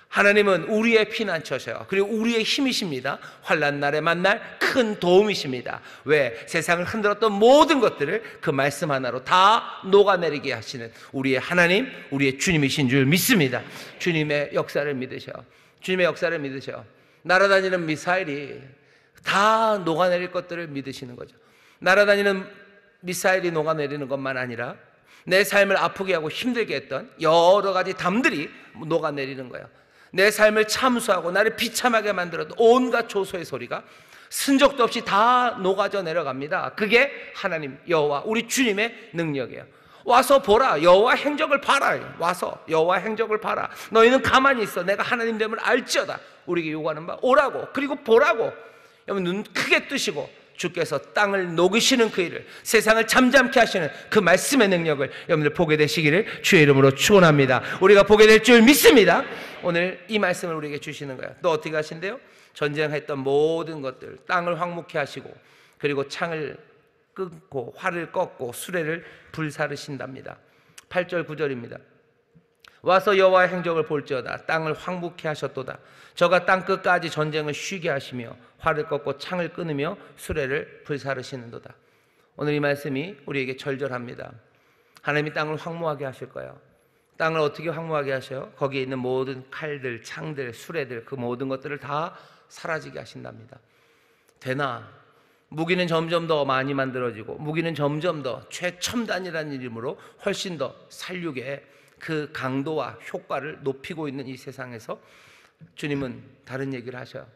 하나님은 우리의 피난처셔요. 그리고 우리의 힘이십니다. 환난 날에 만날 큰 도움이십니다. 왜? 세상을 흔들었던 모든 것들을 그 말씀 하나로 다 녹아내리게 하시는 우리의 하나님, 우리의 주님이신 줄 믿습니다. 주님의 역사를 믿으셔. 주님의 역사를 믿으셔. 날아다니는 미사일이 다 녹아내릴 것들을 믿으시는 거죠. 날아다니는 미사일이 녹아내리는 것만 아니라 내 삶을 아프게 하고 힘들게 했던 여러 가지 담들이 녹아내리는 거예요. 내 삶을 참수하고 나를 비참하게 만들었던 온갖 조소의 소리가 순적도 없이 다 녹아져 내려갑니다. 그게 하나님 여호와 우리 주님의 능력이에요. 와서 보라. 여호와 행적을 봐라. 와서 여호와 행적을 봐라. 너희는 가만히 있어. 내가 하나님 됨을 알지어다. 우리에게 요구하는 바 오라고, 그리고 보라고. 여러분 눈 크게 뜨시고 주께서 땅을 녹이시는 그 일을, 세상을 잠잠케 하시는 그 말씀의 능력을 여러분들 보게 되시기를 주의 이름으로 축원합니다. 우리가 보게 될 줄 믿습니다. 오늘 이 말씀을 우리에게 주시는 거예요. 또 어떻게 하신대요? 전쟁했던 모든 것들, 땅을 황무케 하시고, 그리고 창을 끊고 활을 꺾고 수레를 불사르신답니다. 8절 9절입니다. 와서 여호와의 행적을 볼지어다. 땅을 황무케 하셨도다. 저가 땅 끝까지 전쟁을 쉬게 하시며 활을 꺾고 창을 끊으며 수레를 불사르시는도다. 오늘 이 말씀이 우리에게 절절합니다. 하나님이 땅을 황무하게 하실 거예요. 땅을 어떻게 황무하게 하셔요? 거기에 있는 모든 칼들, 창들, 수레들, 그 모든 것들을 다 사라지게 하신답니다. 되나? 무기는 점점 더 많이 만들어지고 무기는 점점 더 최첨단이라는 이름으로 훨씬 더 살육의 그 강도와 효과를 높이고 있는 이 세상에서 주님은 다른 얘기를 하셔요.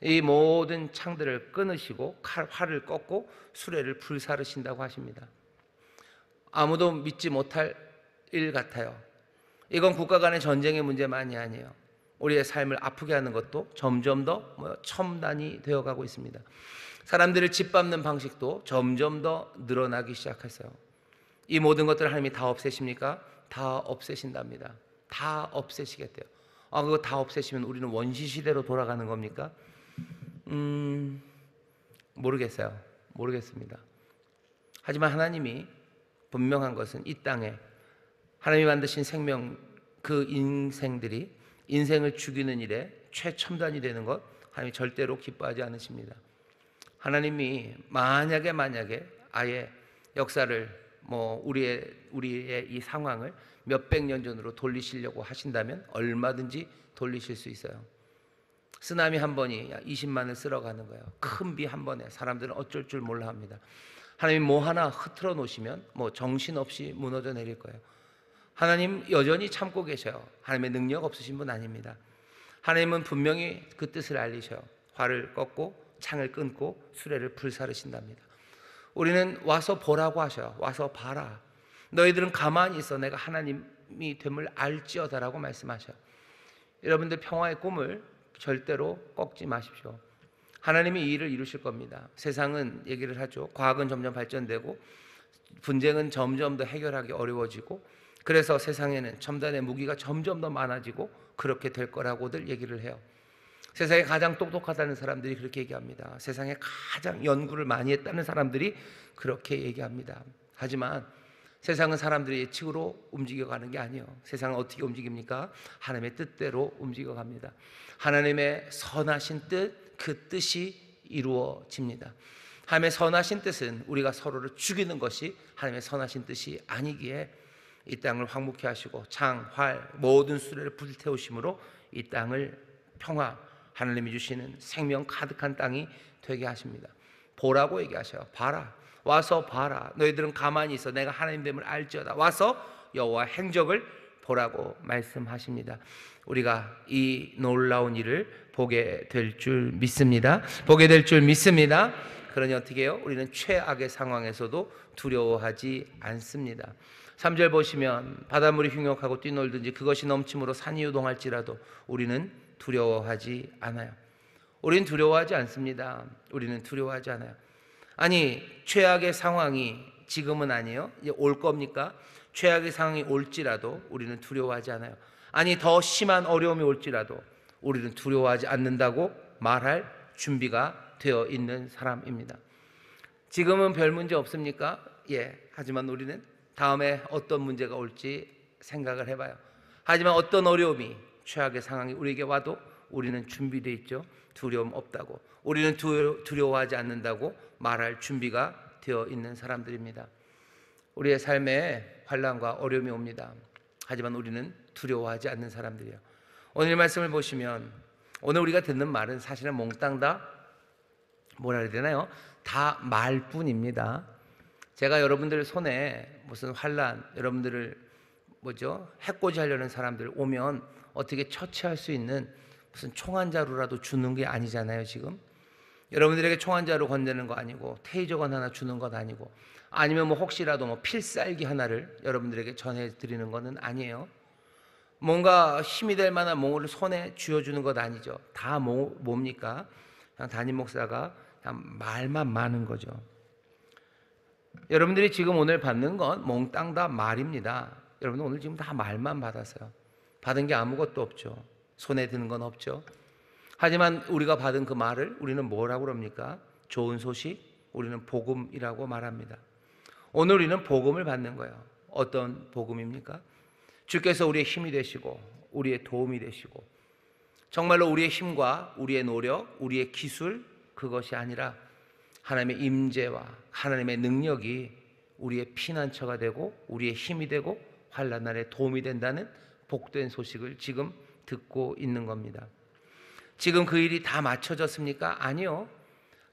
이 모든 창들을 끊으시고 활을 꺾고 수레를 불사르신다고 하십니다. 아무도 믿지 못할 일 같아요. 이건 국가 간의 전쟁의 문제만이 아니에요. 우리의 삶을 아프게 하는 것도 점점 더 첨단이 되어가고 있습니다. 사람들을 짓밟는 방식도 점점 더 늘어나기 시작했어요. 이 모든 것들을 하나님이 다 없애십니까? 다 없애신답니다. 다 없애시겠대요. 그거 다 없애시면 우리는 원시 시대로 돌아가는 겁니까? 모르겠어요. 모르겠습니다. 하지만 하나님이 분명한 것은 이 땅에 하나님이 만드신 생명, 그 인생들이 인생을 죽이는 일에 최첨단이 되는 것 하나님이 절대로 기뻐하지 않으십니다. 하나님이 만약에 아예 역사를 우리의 이 상황을 몇백 년 전으로 돌리시려고 하신다면 얼마든지 돌리실 수 있어요. 쓰나미 한 번이 20만을 쓸어가는 거예요. 큰 비 한 번에 사람들은 어쩔 줄 몰라 합니다. 하나님 뭐 하나 흐트러 놓으시면 정신없이 무너져 내릴 거예요. 하나님 여전히 참고 계셔요. 하나님의 능력 없으신 분 아닙니다. 하나님은 분명히 그 뜻을 알리셔요. 활을 꺾고 창을 끊고 수레를 불사르신답니다. 우리는 와서 보라고 하셔요. 와서 봐라. 너희들은 가만히 있어 내가 하나님이 됨을 알지어다라고 말씀하셔요. 여러분들 평화의 꿈을 절대로 꺾지 마십시오. 하나님이 이 일을 이루실 겁니다. 세상은 얘기를 하죠. 과학은 점점 발전되고 분쟁은 점점 더 해결하기 어려워지고 그래서 세상에는 첨단의 무기가 점점 더 많아지고 그렇게 될 거라고들 얘기를 해요. 세상에 가장 똑똑하다는 사람들이 그렇게 얘기합니다. 세상에 가장 연구를 많이 했다는 사람들이 그렇게 얘기합니다. 하지만 세상은 사람들의 예측으로 움직여가는 게 아니에요. 세상은 어떻게 움직입니까? 하나님의 뜻대로 움직여갑니다. 하나님의 선하신 뜻, 그 뜻이 이루어집니다. 하나님의 선하신 뜻은 우리가 서로를 죽이는 것이 하나님의 선하신 뜻이 아니기에 이 땅을 황무케 하시고 창, 활, 모든 수레를 불태우심으로 이 땅을 평화, 하나님이 주시는 생명 가득한 땅이 되게 하십니다. 보라고 얘기하셔요. 봐라. 와서 봐라. 너희들은 가만히 있어 내가 하나님됨을 알지어다. 와서 여호와 행적을 보라고 말씀하십니다. 우리가 이 놀라운 일을 보게 될 줄 믿습니다. 보게 될 줄 믿습니다. 그러니 어떻게 해요? 우리는 최악의 상황에서도 두려워하지 않습니다. 3절 보시면 바닷물이 흉욕하고 뛰놀든지 그것이 넘침으로 산이 요동할지라도 우리는 두려워하지 않아요. 우리는 두려워하지 않습니다. 우리는 두려워하지 않아요. 아니 최악의 상황이 지금은 아니에요? 이제 올 겁니까? 최악의 상황이 올지라도 우리는 두려워하지 않아요. 아니 더 심한 어려움이 올지라도 우리는 두려워하지 않는다고 말할 준비가 되어 있는 사람입니다. 지금은 별 문제 없습니까? 예. 하지만 우리는 다음에 어떤 문제가 올지 생각을 해봐요. 하지만 어떤 어려움이 최악의 상황이 우리에게 와도 우리는 준비되어 있죠. 두려움 없다고. 우리는 두려워하지 않는다고 말할 준비가 되어 있는 사람들입니다. 우리의 삶에 환난과 어려움이 옵니다. 하지만 우리는 두려워하지 않는 사람들이에요. 오늘 말씀을 보시면 오늘 우리가 듣는 말은 사실은 몽땅 다 뭐라 해야 되나요? 다 말뿐입니다. 제가 여러분들 손에 무슨 환난, 여러분들을 해코지 하려는 사람들 오면 어떻게 처치할 수 있는 무슨 총 한 자루라도 주는 게 아니잖아요. 지금 여러분들에게 총 한 자루 건네는 거 아니고 테이저건 하나 주는 것 아니고 아니면 혹시라도 필살기 하나를 여러분들에게 전해드리는 것은 아니에요. 뭔가 힘이 될 만한 몽을 손에 쥐어주는 것 아니죠. 다 뭡니까? 그냥 담임 목사가 그냥 말만 많은 거죠. 여러분들이 지금 오늘 받는 건 몽땅 다 말입니다. 여러분 오늘 지금 다 말만 받았어요. 받은 게 아무것도 없죠. 손에 드는 건 없죠. 하지만 우리가 받은 그 말을 우리는 뭐라고 그럽니까? 좋은 소식, 우리는 복음이라고 말합니다. 오늘 우리는 복음을 받는 거예요. 어떤 복음입니까? 주께서 우리의 힘이 되시고 우리의 도움이 되시고 정말로 우리의 힘과 우리의 노력, 우리의 기술 그것이 아니라 하나님의 임재와 하나님의 능력이 우리의 피난처가 되고 우리의 힘이 되고 환난 날에 도움이 된다는 복된 소식을 지금 듣고 있는 겁니다. 지금 그 일이 다 맞춰졌습니까? 아니요.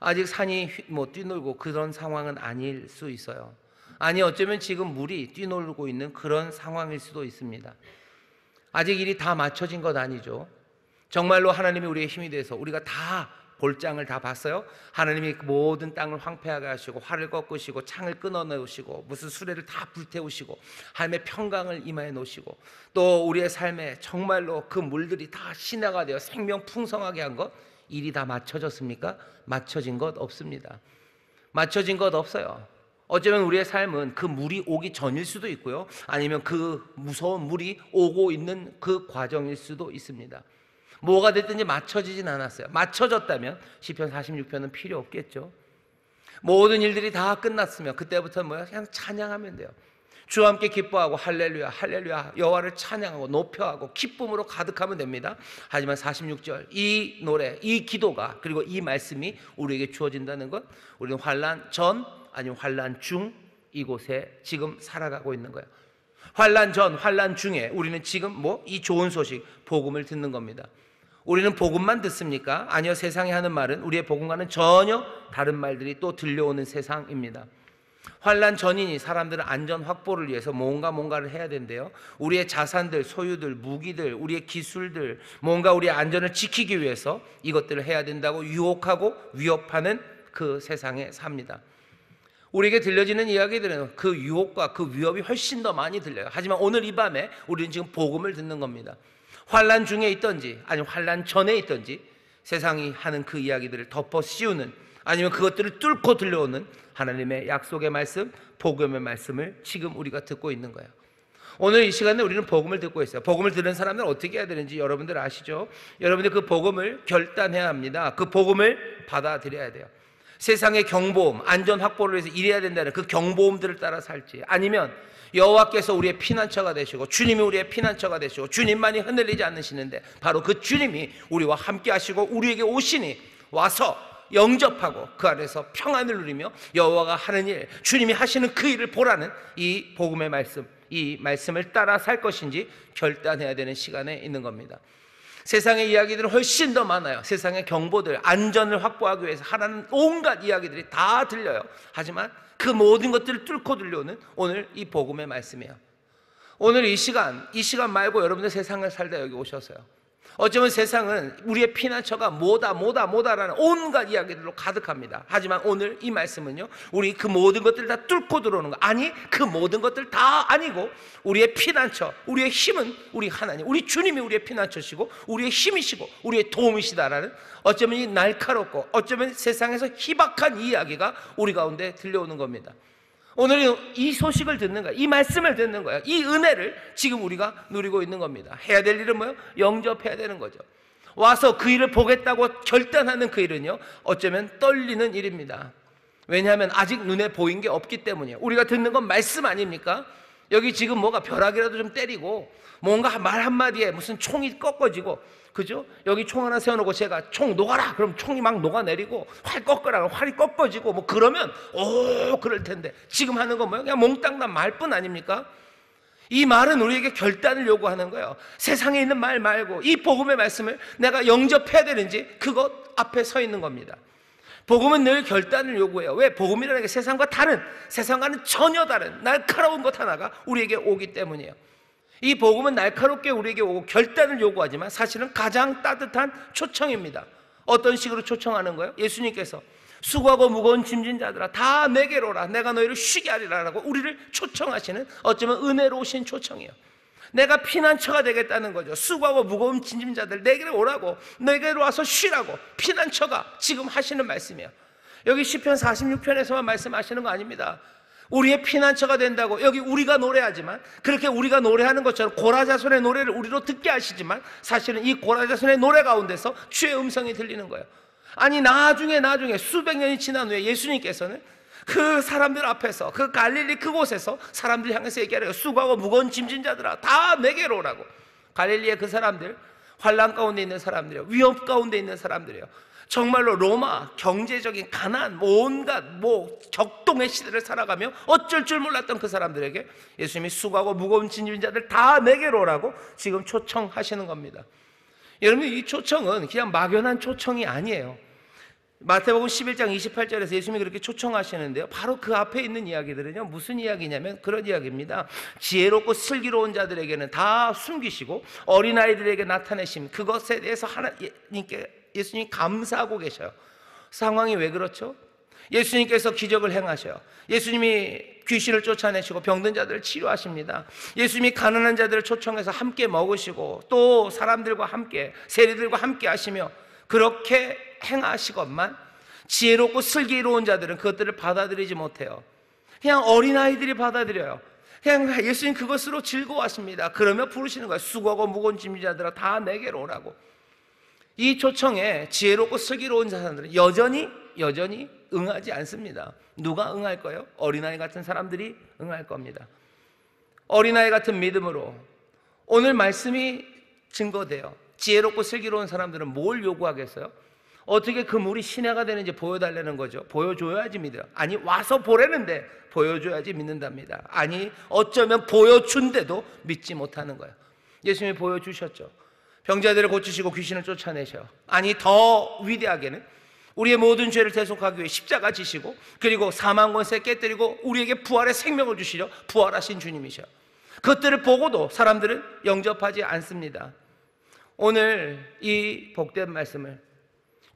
아직 산이 뛰놀고 그런 상황은 아닐 수 있어요. 아니 어쩌면 지금 물이 뛰놀고 있는 그런 상황일 수도 있습니다. 아직 일이 다 맞춰진 것 아니죠. 정말로 하나님이 우리의 힘이 돼서 우리가 다 볼장을 다 봤어요. 하나님이 모든 땅을 황폐하게 하시고 활을 꺾으시고 창을 끊어내우시고 무슨 수레를 다 불태우시고 하나님의 평강을 임하여 놓으시고 또 우리의 삶에 정말로 그 물들이 다 신화가 되어 생명 풍성하게 한 것, 일이 다 맞춰졌습니까? 맞춰진 것 없습니다. 맞춰진 것 없어요. 어쩌면 우리의 삶은 그 물이 오기 전일 수도 있고요, 아니면 그 무서운 물이 오고 있는 그 과정일 수도 있습니다. 뭐가 됐든지 맞춰지진 않았어요. 맞춰졌다면 시편 46편은 필요 없겠죠. 모든 일들이 다 끝났으면 그때부터는 뭐야? 그냥 찬양하면 돼요. 주와 함께 기뻐하고 할렐루야 할렐루야 여호와를 찬양하고 높여하고 기쁨으로 가득하면 됩니다. 하지만 46절 이 노래, 이 기도가, 그리고 이 말씀이 우리에게 주어진다는 것, 우리는 환난 전 아니면 환난 중 이곳에 지금 살아가고 있는 거예요. 환난 전, 환난 중에 우리는 지금 이 좋은 소식, 복음을 듣는 겁니다. 우리는 복음만 듣습니까? 아니요, 세상이 하는 말은 우리의 복음과는 전혀 다른 말들이 또 들려오는 세상입니다. 환난 전이니 사람들은 안전 확보를 위해서 뭔가를 해야 된대요. 우리의 자산들, 소유들, 무기들, 우리의 기술들, 뭔가 우리의 안전을 지키기 위해서 이것들을 해야 된다고 유혹하고 위협하는 그 세상에 삽니다. 우리에게 들려지는 이야기들은 그 유혹과 그 위협이 훨씬 더 많이 들려요. 하지만 오늘 이 밤에 우리는 지금 복음을 듣는 겁니다. 환난 중에 있든지 아니면 환난 전에 있든지 세상이 하는 그 이야기들을 덮어 씌우는, 아니면 그것들을 뚫고 들려오는 하나님의 약속의 말씀, 복음의 말씀을 지금 우리가 듣고 있는 거예요. 오늘 이 시간에 우리는 복음을 듣고 있어요. 복음을 들은 사람들은 어떻게 해야 되는지 여러분들 아시죠? 여러분들 그 복음을 결단해야 합니다. 그 복음을 받아들여야 돼요. 세상의 경보음, 안전 확보를 위해서 일해야 된다는 그 경보음들을 따라 살지, 아니면 여호와께서 우리의 피난처가 되시고 주님이 우리의 피난처가 되시고 주님만이 흔들리지 않으시는데 바로 그 주님이 우리와 함께 하시고 우리에게 오시니 와서 영접하고 그 안에서 평안을 누리며 여호와가 하는 일, 주님이 하시는 그 일을 보라는 이 복음의 말씀, 이 말씀을 따라 살 것인지 결단해야 되는 시간에 있는 겁니다. 세상의 이야기들은 훨씬 더 많아요. 세상의 경보들, 안전을 확보하기 위해서 하라는 온갖 이야기들이 다 들려요. 하지만 그 모든 것들을 뚫고 들려오는 오늘 이 복음의 말씀이에요. 오늘 이 시간 말고 여러분들 세상을 살다 여기 오셨어요. 어쩌면 세상은 우리의 피난처가 뭐다라는 온갖 이야기들로 가득합니다. 하지만 오늘 이 말씀은요, 우리 그 모든 것들을 다 뚫고 들어오는 거, 아니 그 모든 것들 다 아니고 우리의 피난처, 우리의 힘은 우리 하나님, 우리 주님이 우리의 피난처시고 우리의 힘이시고 우리의 도움이시다라는, 어쩌면 이 날카롭고 어쩌면 세상에서 희박한 이야기가 우리 가운데 들려오는 겁니다. 오늘 이 소식을 듣는 거야. 이 말씀을 듣는 거야. 이 은혜를 지금 우리가 누리고 있는 겁니다. 해야 될 일은 뭐예요? 영접해야 되는 거죠. 와서 그 일을 보겠다고 결단하는 그 일은요, 어쩌면 떨리는 일입니다. 왜냐하면 아직 눈에 보인 게 없기 때문이에요. 우리가 듣는 건 말씀 아닙니까? 여기 지금 뭐가 벼락이라도 좀 때리고 뭔가 말 한마디에 무슨 총이 꺾어지고, 그죠? 여기 총 하나 세워놓고 제가 총 녹아라 그럼 총이 막 녹아내리고, 활 꺾어라 그럼 활이 꺾어지고, 뭐 그러면 그럴 텐데 지금 하는 건 뭐예요? 그냥 몽땅 난 말뿐 아닙니까? 이 말은 우리에게 결단을 요구하는 거예요. 세상에 있는 말 말고 이 복음의 말씀을 내가 영접해야 되는지 그것 앞에 서 있는 겁니다. 복음은 늘 결단을 요구해요. 왜? 복음이라는 게 세상과는 전혀 다른 날카로운 것 하나가 우리에게 오기 때문이에요. 이 복음은 날카롭게 우리에게 오고 결단을 요구하지만 사실은 가장 따뜻한 초청입니다. 어떤 식으로 초청하는 거예요? 예수님께서 수고하고 무거운 짐진 자들아 다 내게로 오라, 내가 너희를 쉬게 하리라 라고 우리를 초청하시는, 어쩌면 은혜로우신 초청이에요. 내가 피난처가 되겠다는 거죠. 수고하고 무거운 짐진 자들 내게로 오라고, 내게로 와서 쉬라고 피난처가 지금 하시는 말씀이에요. 여기 시편 46편에서만 말씀하시는 거 아닙니다. 우리의 피난처가 된다고 여기 우리가 노래하지만, 그렇게 우리가 노래하는 것처럼 고라자손의 노래를 우리로 듣게 하시지만 사실은 이 고라자손의 노래 가운데서 주의 음성이 들리는 거예요. 아니 나중에 수백 년이 지난 후에 예수님께서는 그 사람들 앞에서 그 갈릴리 그곳에서 사람들 향해서 얘기하래요. 수고하고 무거운 짐진 자들아 다 내게로 오라고. 갈릴리의 그 사람들, 환난 가운데 있는 사람들이에요. 위협 가운데 있는 사람들이에요. 정말로 로마 경제적인 가난, 온갖 격동의 시대를 살아가며 어쩔 줄 몰랐던 그 사람들에게 예수님이 수고하고 무거운 짐진 자들 다 내게로 오라고 지금 초청하시는 겁니다. 여러분, 이 초청은 그냥 막연한 초청이 아니에요. 마태복음 11장 28절에서 예수님이 그렇게 초청하시는데요, 바로 그 앞에 있는 이야기들은요 무슨 이야기냐면 그런 이야기입니다. 지혜롭고 슬기로운 자들에게는 다 숨기시고 어린아이들에게 나타내심, 그것에 대해서 예수님이 감사하고 계셔요. 상황이 왜 그렇죠? 예수님께서 기적을 행하셔요. 예수님이 귀신을 쫓아내시고 병든 자들을 치료하십니다. 예수님이 가난한 자들을 초청해서 함께 먹으시고 또 사람들과 함께, 세리들과 함께 하시며 그렇게 행하시건만 지혜롭고 슬기로운 자들은 그것들을 받아들이지 못해요. 그냥 어린아이들이 받아들여요. 그냥 예수님 그것으로 즐거워하십니다. 그러며 부르시는 거예요. 수고하고 무거운 짐진 자들아 다 내게로 오라고. 이 초청에 지혜롭고 슬기로운 사람들은 여전히 응하지 않습니다. 누가 응할 거예요? 어린아이 같은 사람들이 응할 겁니다. 어린아이 같은 믿음으로 오늘 말씀이 증거돼요. 지혜롭고 슬기로운 사람들은 뭘 요구하겠어요? 어떻게 그 물이 시내가 되는지 보여달라는 거죠. 보여줘야지 믿어요. 아니, 와서 보라는데 보여줘야지 믿는답니다. 아니, 어쩌면 보여준데도 믿지 못하는 거예요. 예수님이 보여주셨죠. 병자들을 고치시고 귀신을 쫓아내셔. 아니, 더 위대하게는 우리의 모든 죄를 대속하기 위해 십자가 지시고 그리고 사망 권세 깨뜨리고 우리에게 부활의 생명을 주시려 부활하신 주님이셔. 그것들을 보고도 사람들은 영접하지 않습니다. 오늘 이 복된 말씀을,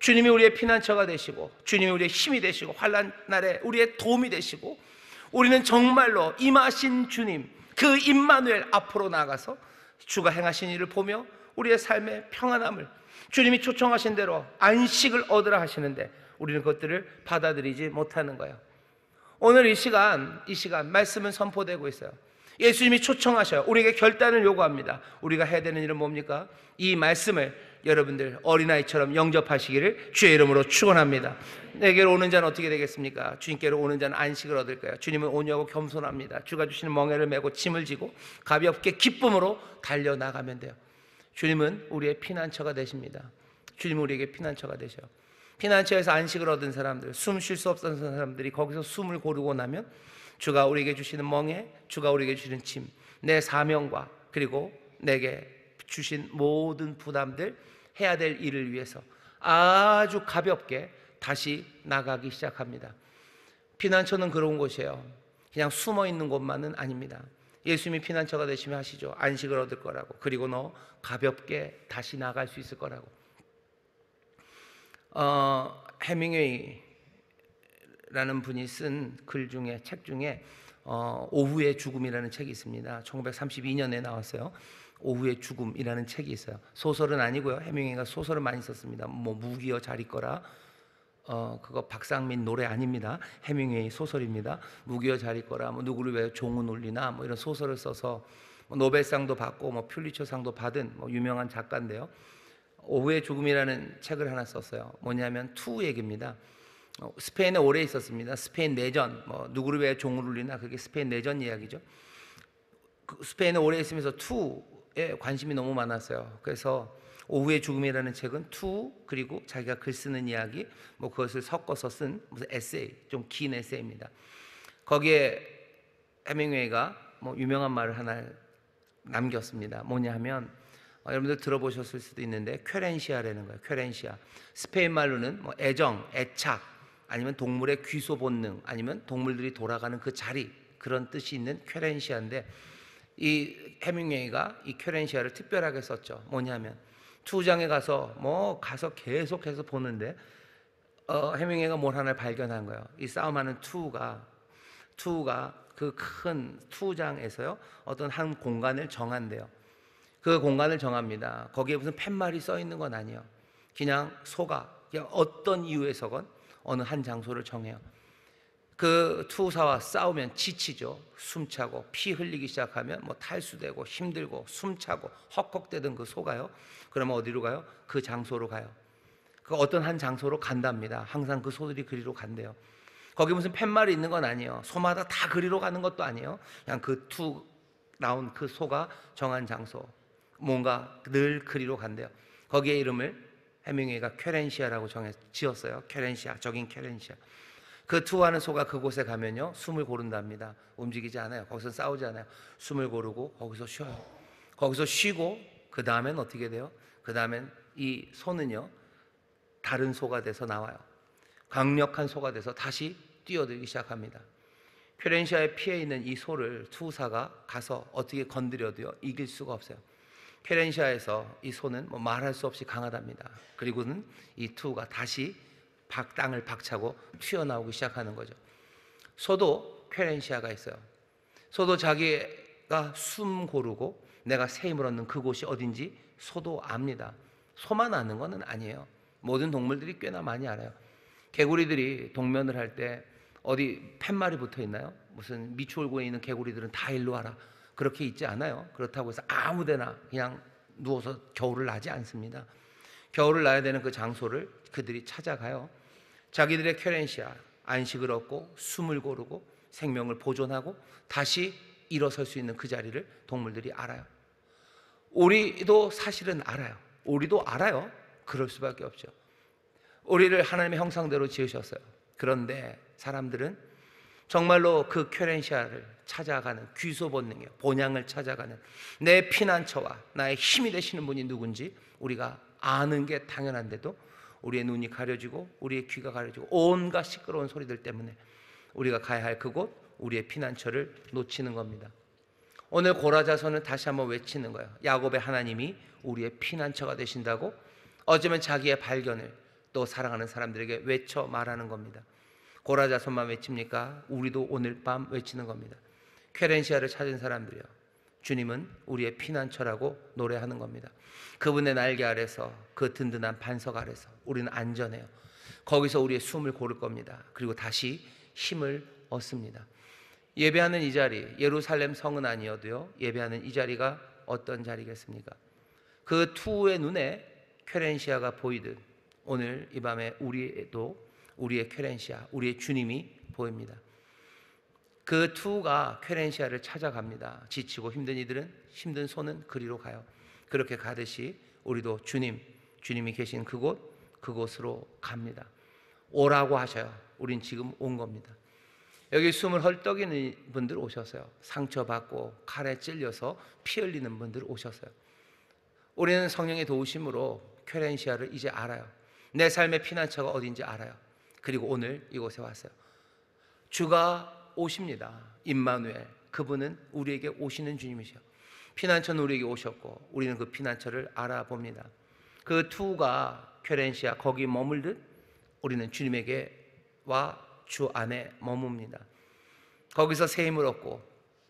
주님이 우리의 피난처가 되시고 주님이 우리의 힘이 되시고 환난 날에 우리의 도움이 되시고 우리는 정말로 임하신 주님, 그 임마누엘 앞으로 나가서 주가 행하신 일을 보며 우리의 삶의 평안함을, 주님이 초청하신 대로 안식을 얻으라 하시는데 우리는 그것들을 받아들이지 못하는 거예요. 오늘 이 시간 말씀은 선포되고 있어요. 예수님이 초청하셔요. 우리에게 결단을 요구합니다. 우리가 해야 되는 일은 뭡니까? 이 말씀을 여러분들 어린아이처럼 영접하시기를 주의 이름으로 축원합니다. 내게로 오는 자는 어떻게 되겠습니까? 주님께로 오는 자는 안식을 얻을 거예요. 주님은 온유하고 겸손합니다. 주가 주시는 멍에를 메고 짐을 지고 가볍게 기쁨으로 달려나가면 돼요. 주님은 우리의 피난처가 되십니다. 주님은 우리에게 피난처가 되셔요. 피난처에서 안식을 얻은 사람들, 숨 쉴 수 없던 사람들이 거기서 숨을 고르고 나면 주가 우리에게 주시는 멍에, 주가 우리에게 주시는 짐, 내 사명과 그리고 내게 주신 모든 부담들, 해야 될 일을 위해서 아주 가볍게 다시 나가기 시작합니다. 피난처는 그런 곳이에요. 그냥 숨어 있는 곳만은 아닙니다. 예수님이 피난처가 되시면 하시죠. 안식을 얻을 거라고. 그리고 너 가볍게 다시 나갈 수 있을 거라고. 해밍웨이라는 분이 쓴 글 중에, 책 중에 오후의 죽음이라는 책이 있습니다. 1932년에 나왔어요. 오후의 죽음이라는 책이 있어요. 소설은 아니고요. 해밍웨이가 소설을 많이 썼습니다. 뭐 무기여 잘 있거라, 그거 박상민 노래 아닙니다. 해밍웨이 소설입니다. 무기여 잘 있거라, 뭐 누구를 위해 종은 울리나, 뭐 이런 소설을 써서 뭐 노벨상도 받고 뭐 퓰리처상도 받은 뭐 유명한 작가인데요. 오후의 죽음이라는 책을 하나 썼어요. 뭐냐면 투 얘기입니다. 스페인에 오래 있었습니다. 스페인 내전, 뭐 누구를 위해 종을 울리나, 그게 스페인 내전 이야기죠. 스페인에 오래 있으면서 투에 관심이 너무 많았어요. 그래서 오후의 죽음이라는 책은 투, 그리고 자기가 글 쓰는 이야기, 뭐 그것을 섞어서 쓴 무슨 에세이, 좀 긴 에세이입니다. 거기에 해밍웨이가 뭐 유명한 말을 하나 남겼습니다. 뭐냐 하면, 여러분들 들어보셨을 수도 있는데 쾌렌시아라는 거예요. 쾌렌시아. 스페인 말로는 뭐 애정, 애착, 아니면 동물의 귀소 본능, 아니면 동물들이 돌아가는 그 자리, 그런 뜻이 있는 쾌렌시아인데, 이 해밍웨이가 이 쾌렌시아를 특별하게 썼죠. 뭐냐면 투장에 가서 계속해서 보는데 해밍웨이가 뭘 하나 발견한 거예요. 이 싸움하는 투가 그 큰 투장에서요 어떤 한 공간을 정한대요. 그 공간을 정합니다. 거기에 무슨 팻말이 써 있는 건 아니에요. 그냥 소가 그냥 어떤 이유에서건 어느 한 장소를 정해요. 그 투사와 싸우면 지치죠. 숨차고 피 흘리기 시작하면 뭐 탈수되고 힘들고 숨차고 헉헉대던 그 소가요, 그러면 어디로 가요? 그 장소로 가요. 그 어떤 한 장소로 간답니다. 항상 그 소들이 그리로 간대요. 거기 무슨 팻말이 있는 건 아니에요. 소마다 다 그리로 가는 것도 아니에요. 그냥 그 투 나온 그 소가 정한 장소, 뭔가 늘 그리로 간대요. 거기에 이름을 해밍웨이가 쾌렌시아라고 지었어요. 쾌렌시아, 적인 쾌렌시아. 그 투하는 소가 그곳에 가면요 숨을 고른답니다. 움직이지 않아요. 거기서 싸우지 않아요. 숨을 고르고 거기서 쉬어요. 거기서 쉬고 그 다음엔 어떻게 돼요? 그 다음엔 이 소는요 다른 소가 돼서 나와요. 강력한 소가 돼서 다시 뛰어들기 시작합니다. 퀘렌시아에 피해 있는 이 소를 투사가 가서 어떻게 건드려도요 이길 수가 없어요. 퀘렌시아에서 이 소는 말할 수 없이 강하답니다. 그리고는 이 투가 다시 땅을 박차고 튀어나오기 시작하는 거죠. 소도 퀘렌시아가 있어요. 소도 자기가 숨 고르고 내가 새 힘을 얻는 그곳이 어딘지 소도 압니다. 소만 아는 것은 아니에요. 모든 동물들이 꽤나 많이 알아요. 개구리들이 동면을 할 때 어디 팻말이 붙어 있나요? 무슨 미추홀구에 있는 개구리들은 다 일로 와라 그렇게 있지 않아요. 그렇다고 해서 아무데나 그냥 누워서 겨울을 나지 않습니다. 겨울을 나야 되는 그 장소를 그들이 찾아가요. 자기들의 퀘렌시아, 안식을 얻고 숨을 고르고 생명을 보존하고 다시 일어설 수 있는 그 자리를 동물들이 알아요. 우리도 사실은 알아요. 우리도 알아요. 그럴 수밖에 없죠. 우리를 하나님의 형상대로 지으셨어요. 그런데 사람들은 정말로 그 퀘렌시아를 찾아가는 귀소 본능이에요. 본향을 찾아가는 내 피난처와 나의 힘이 되시는 분이 누군지 우리가 아는 게 당연한데도 우리의 눈이 가려지고 우리의 귀가 가려지고 온갖 시끄러운 소리들 때문에 우리가 가야 할 그곳, 우리의 피난처를 놓치는 겁니다. 오늘 고라자서는 다시 한번 외치는 거예요. 야곱의 하나님이 우리의 피난처가 되신다고 어쩌면 자기의 발견을 또 사랑하는 사람들에게 외쳐 말하는 겁니다. 고라자서만 외칩니까? 우리도 오늘 밤 외치는 겁니다. 퀘렌시아를 찾은 사람들이요, 주님은 우리의 피난처라고 노래하는 겁니다. 그분의 날개 아래서, 그 든든한 반석 아래서 우리는 안전해요. 거기서 우리의 숨을 고를 겁니다. 그리고 다시 힘을 얻습니다. 예배하는 이 자리, 예루살렘 성은 아니어도요, 예배하는 이 자리가 어떤 자리겠습니까? 그 투의 눈에 퀘렌시아가 보이듯 오늘 이 밤에 우리도 우리의 퀘렌시아, 우리의 주님이 보입니다. 그 투가 퀘렌시아를 찾아갑니다. 지치고 힘든 이들은, 힘든 손은 그리로 가요. 그렇게 가듯이 우리도 주님이 계신 그곳으로 갑니다. 오라고 하셔요. 우린 지금 온 겁니다. 여기 숨을 헐떡이는 분들 오셨어요. 상처받고 칼에 찔려서 피 흘리는 분들 오셨어요. 우리는 성령의 도우심으로 퀘렌시아를 이제 알아요. 내 삶의 피난처가 어딘지 알아요. 그리고 오늘 이곳에 왔어요. 주가 오십니다. 임마누엘, 그분은 우리에게 오시는 주님이셔요. 피난처는 우리에게 오셨고 우리는 그 피난처를 알아봅니다. 그 투가 퀘렌시아 거기 머물듯 우리는 주님에게 와 주 안에 머뭅니다. 거기서 새 힘을 얻고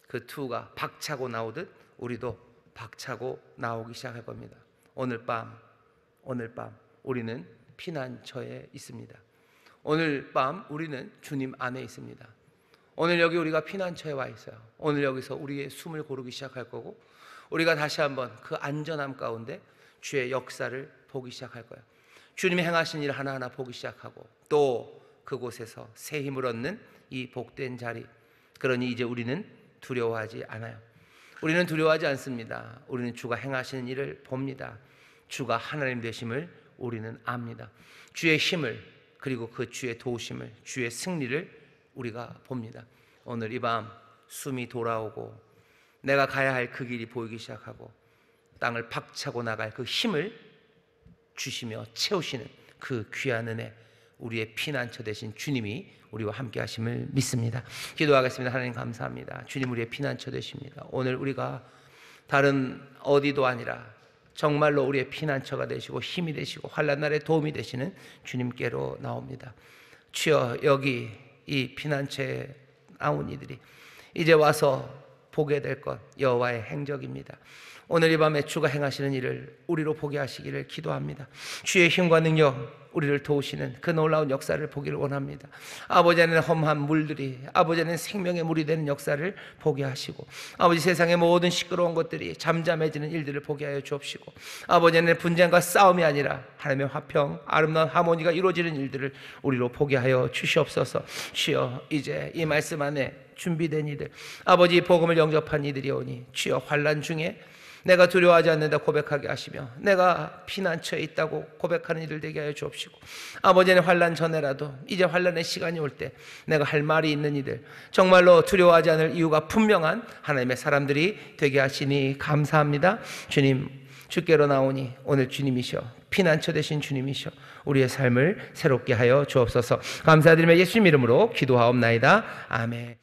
그 투가 박차고 나오듯 우리도 박차고 나오기 시작할 겁니다. 오늘 밤 우리는 피난처에 있습니다. 오늘 밤 우리는 주님 안에 있습니다. 오늘 여기 우리가 피난처에 와 있어요. 오늘 여기서 우리의 숨을 고르기 시작할 거고 우리가 다시 한번 그 안전함 가운데 주의 역사를 보기 시작할 거예요. 주님이 행하신 일 하나하나 보기 시작하고 또 그곳에서 새 힘을 얻는 이 복된 자리. 그러니 이제 우리는 두려워하지 않아요. 우리는 두려워하지 않습니다. 우리는 주가 행하시는 일을 봅니다. 주가 하나님 되심을 우리는 압니다. 주의 힘을, 그리고 그 주의 도우심을, 주의 승리를 우리가 봅니다. 오늘 이 밤 숨이 돌아오고 내가 가야 할 그 길이 보이기 시작하고 땅을 박차고 나갈 그 힘을 주시며 채우시는 그 귀한 은혜, 우리의 피난처 되신 주님이 우리와 함께 하심을 믿습니다. 기도하겠습니다. 하나님 감사합니다. 주님 우리의 피난처 되십니다. 오늘 우리가 다른 어디도 아니라 정말로 우리의 피난처가 되시고 힘이 되시고 환난 날에 도움이 되시는 주님께로 나옵니다. 주여, 여기 이 피난처에 나온 이들이 이제 와서 보게 될 것 여호와의 행적입니다. 오늘 이 밤에 주가 행하시는 일을 우리로 보게 하시기를 기도합니다. 주의 힘과 능력, 우리를 도우시는 그 놀라운 역사를 보기를 원합니다. 아버지 안에는 험한 물들이, 아버지 안에는 생명의 물이 되는 역사를 보게 하시고, 아버지 세상의 모든 시끄러운 것들이 잠잠해지는 일들을 보게 하여 주옵시고, 아버지 안에는 분쟁과 싸움이 아니라 하나님의 화평, 아름다운 하모니가 이루어지는 일들을 우리로 보게 하여 주시옵소서. 주여, 이제 이 말씀 안에 준비된 이들, 아버지 복음을 영접한 이들이 오니 주여, 환난 중에 내가 두려워하지 않는다 고백하게 하시며 내가 피난처에 있다고 고백하는 이들 되게 하여 주옵시고, 아버지는 환난 전에라도 이제 환난의 시간이 올 때 내가 할 말이 있는 이들, 정말로 두려워하지 않을 이유가 분명한 하나님의 사람들이 되게 하시니 감사합니다. 주님, 주께로 나오니 오늘 주님이시여 피난처 되신 주님이셔. 우리의 삶을 새롭게 하여 주옵소서. 감사드리며 예수님 이름으로 기도하옵나이다. 아멘.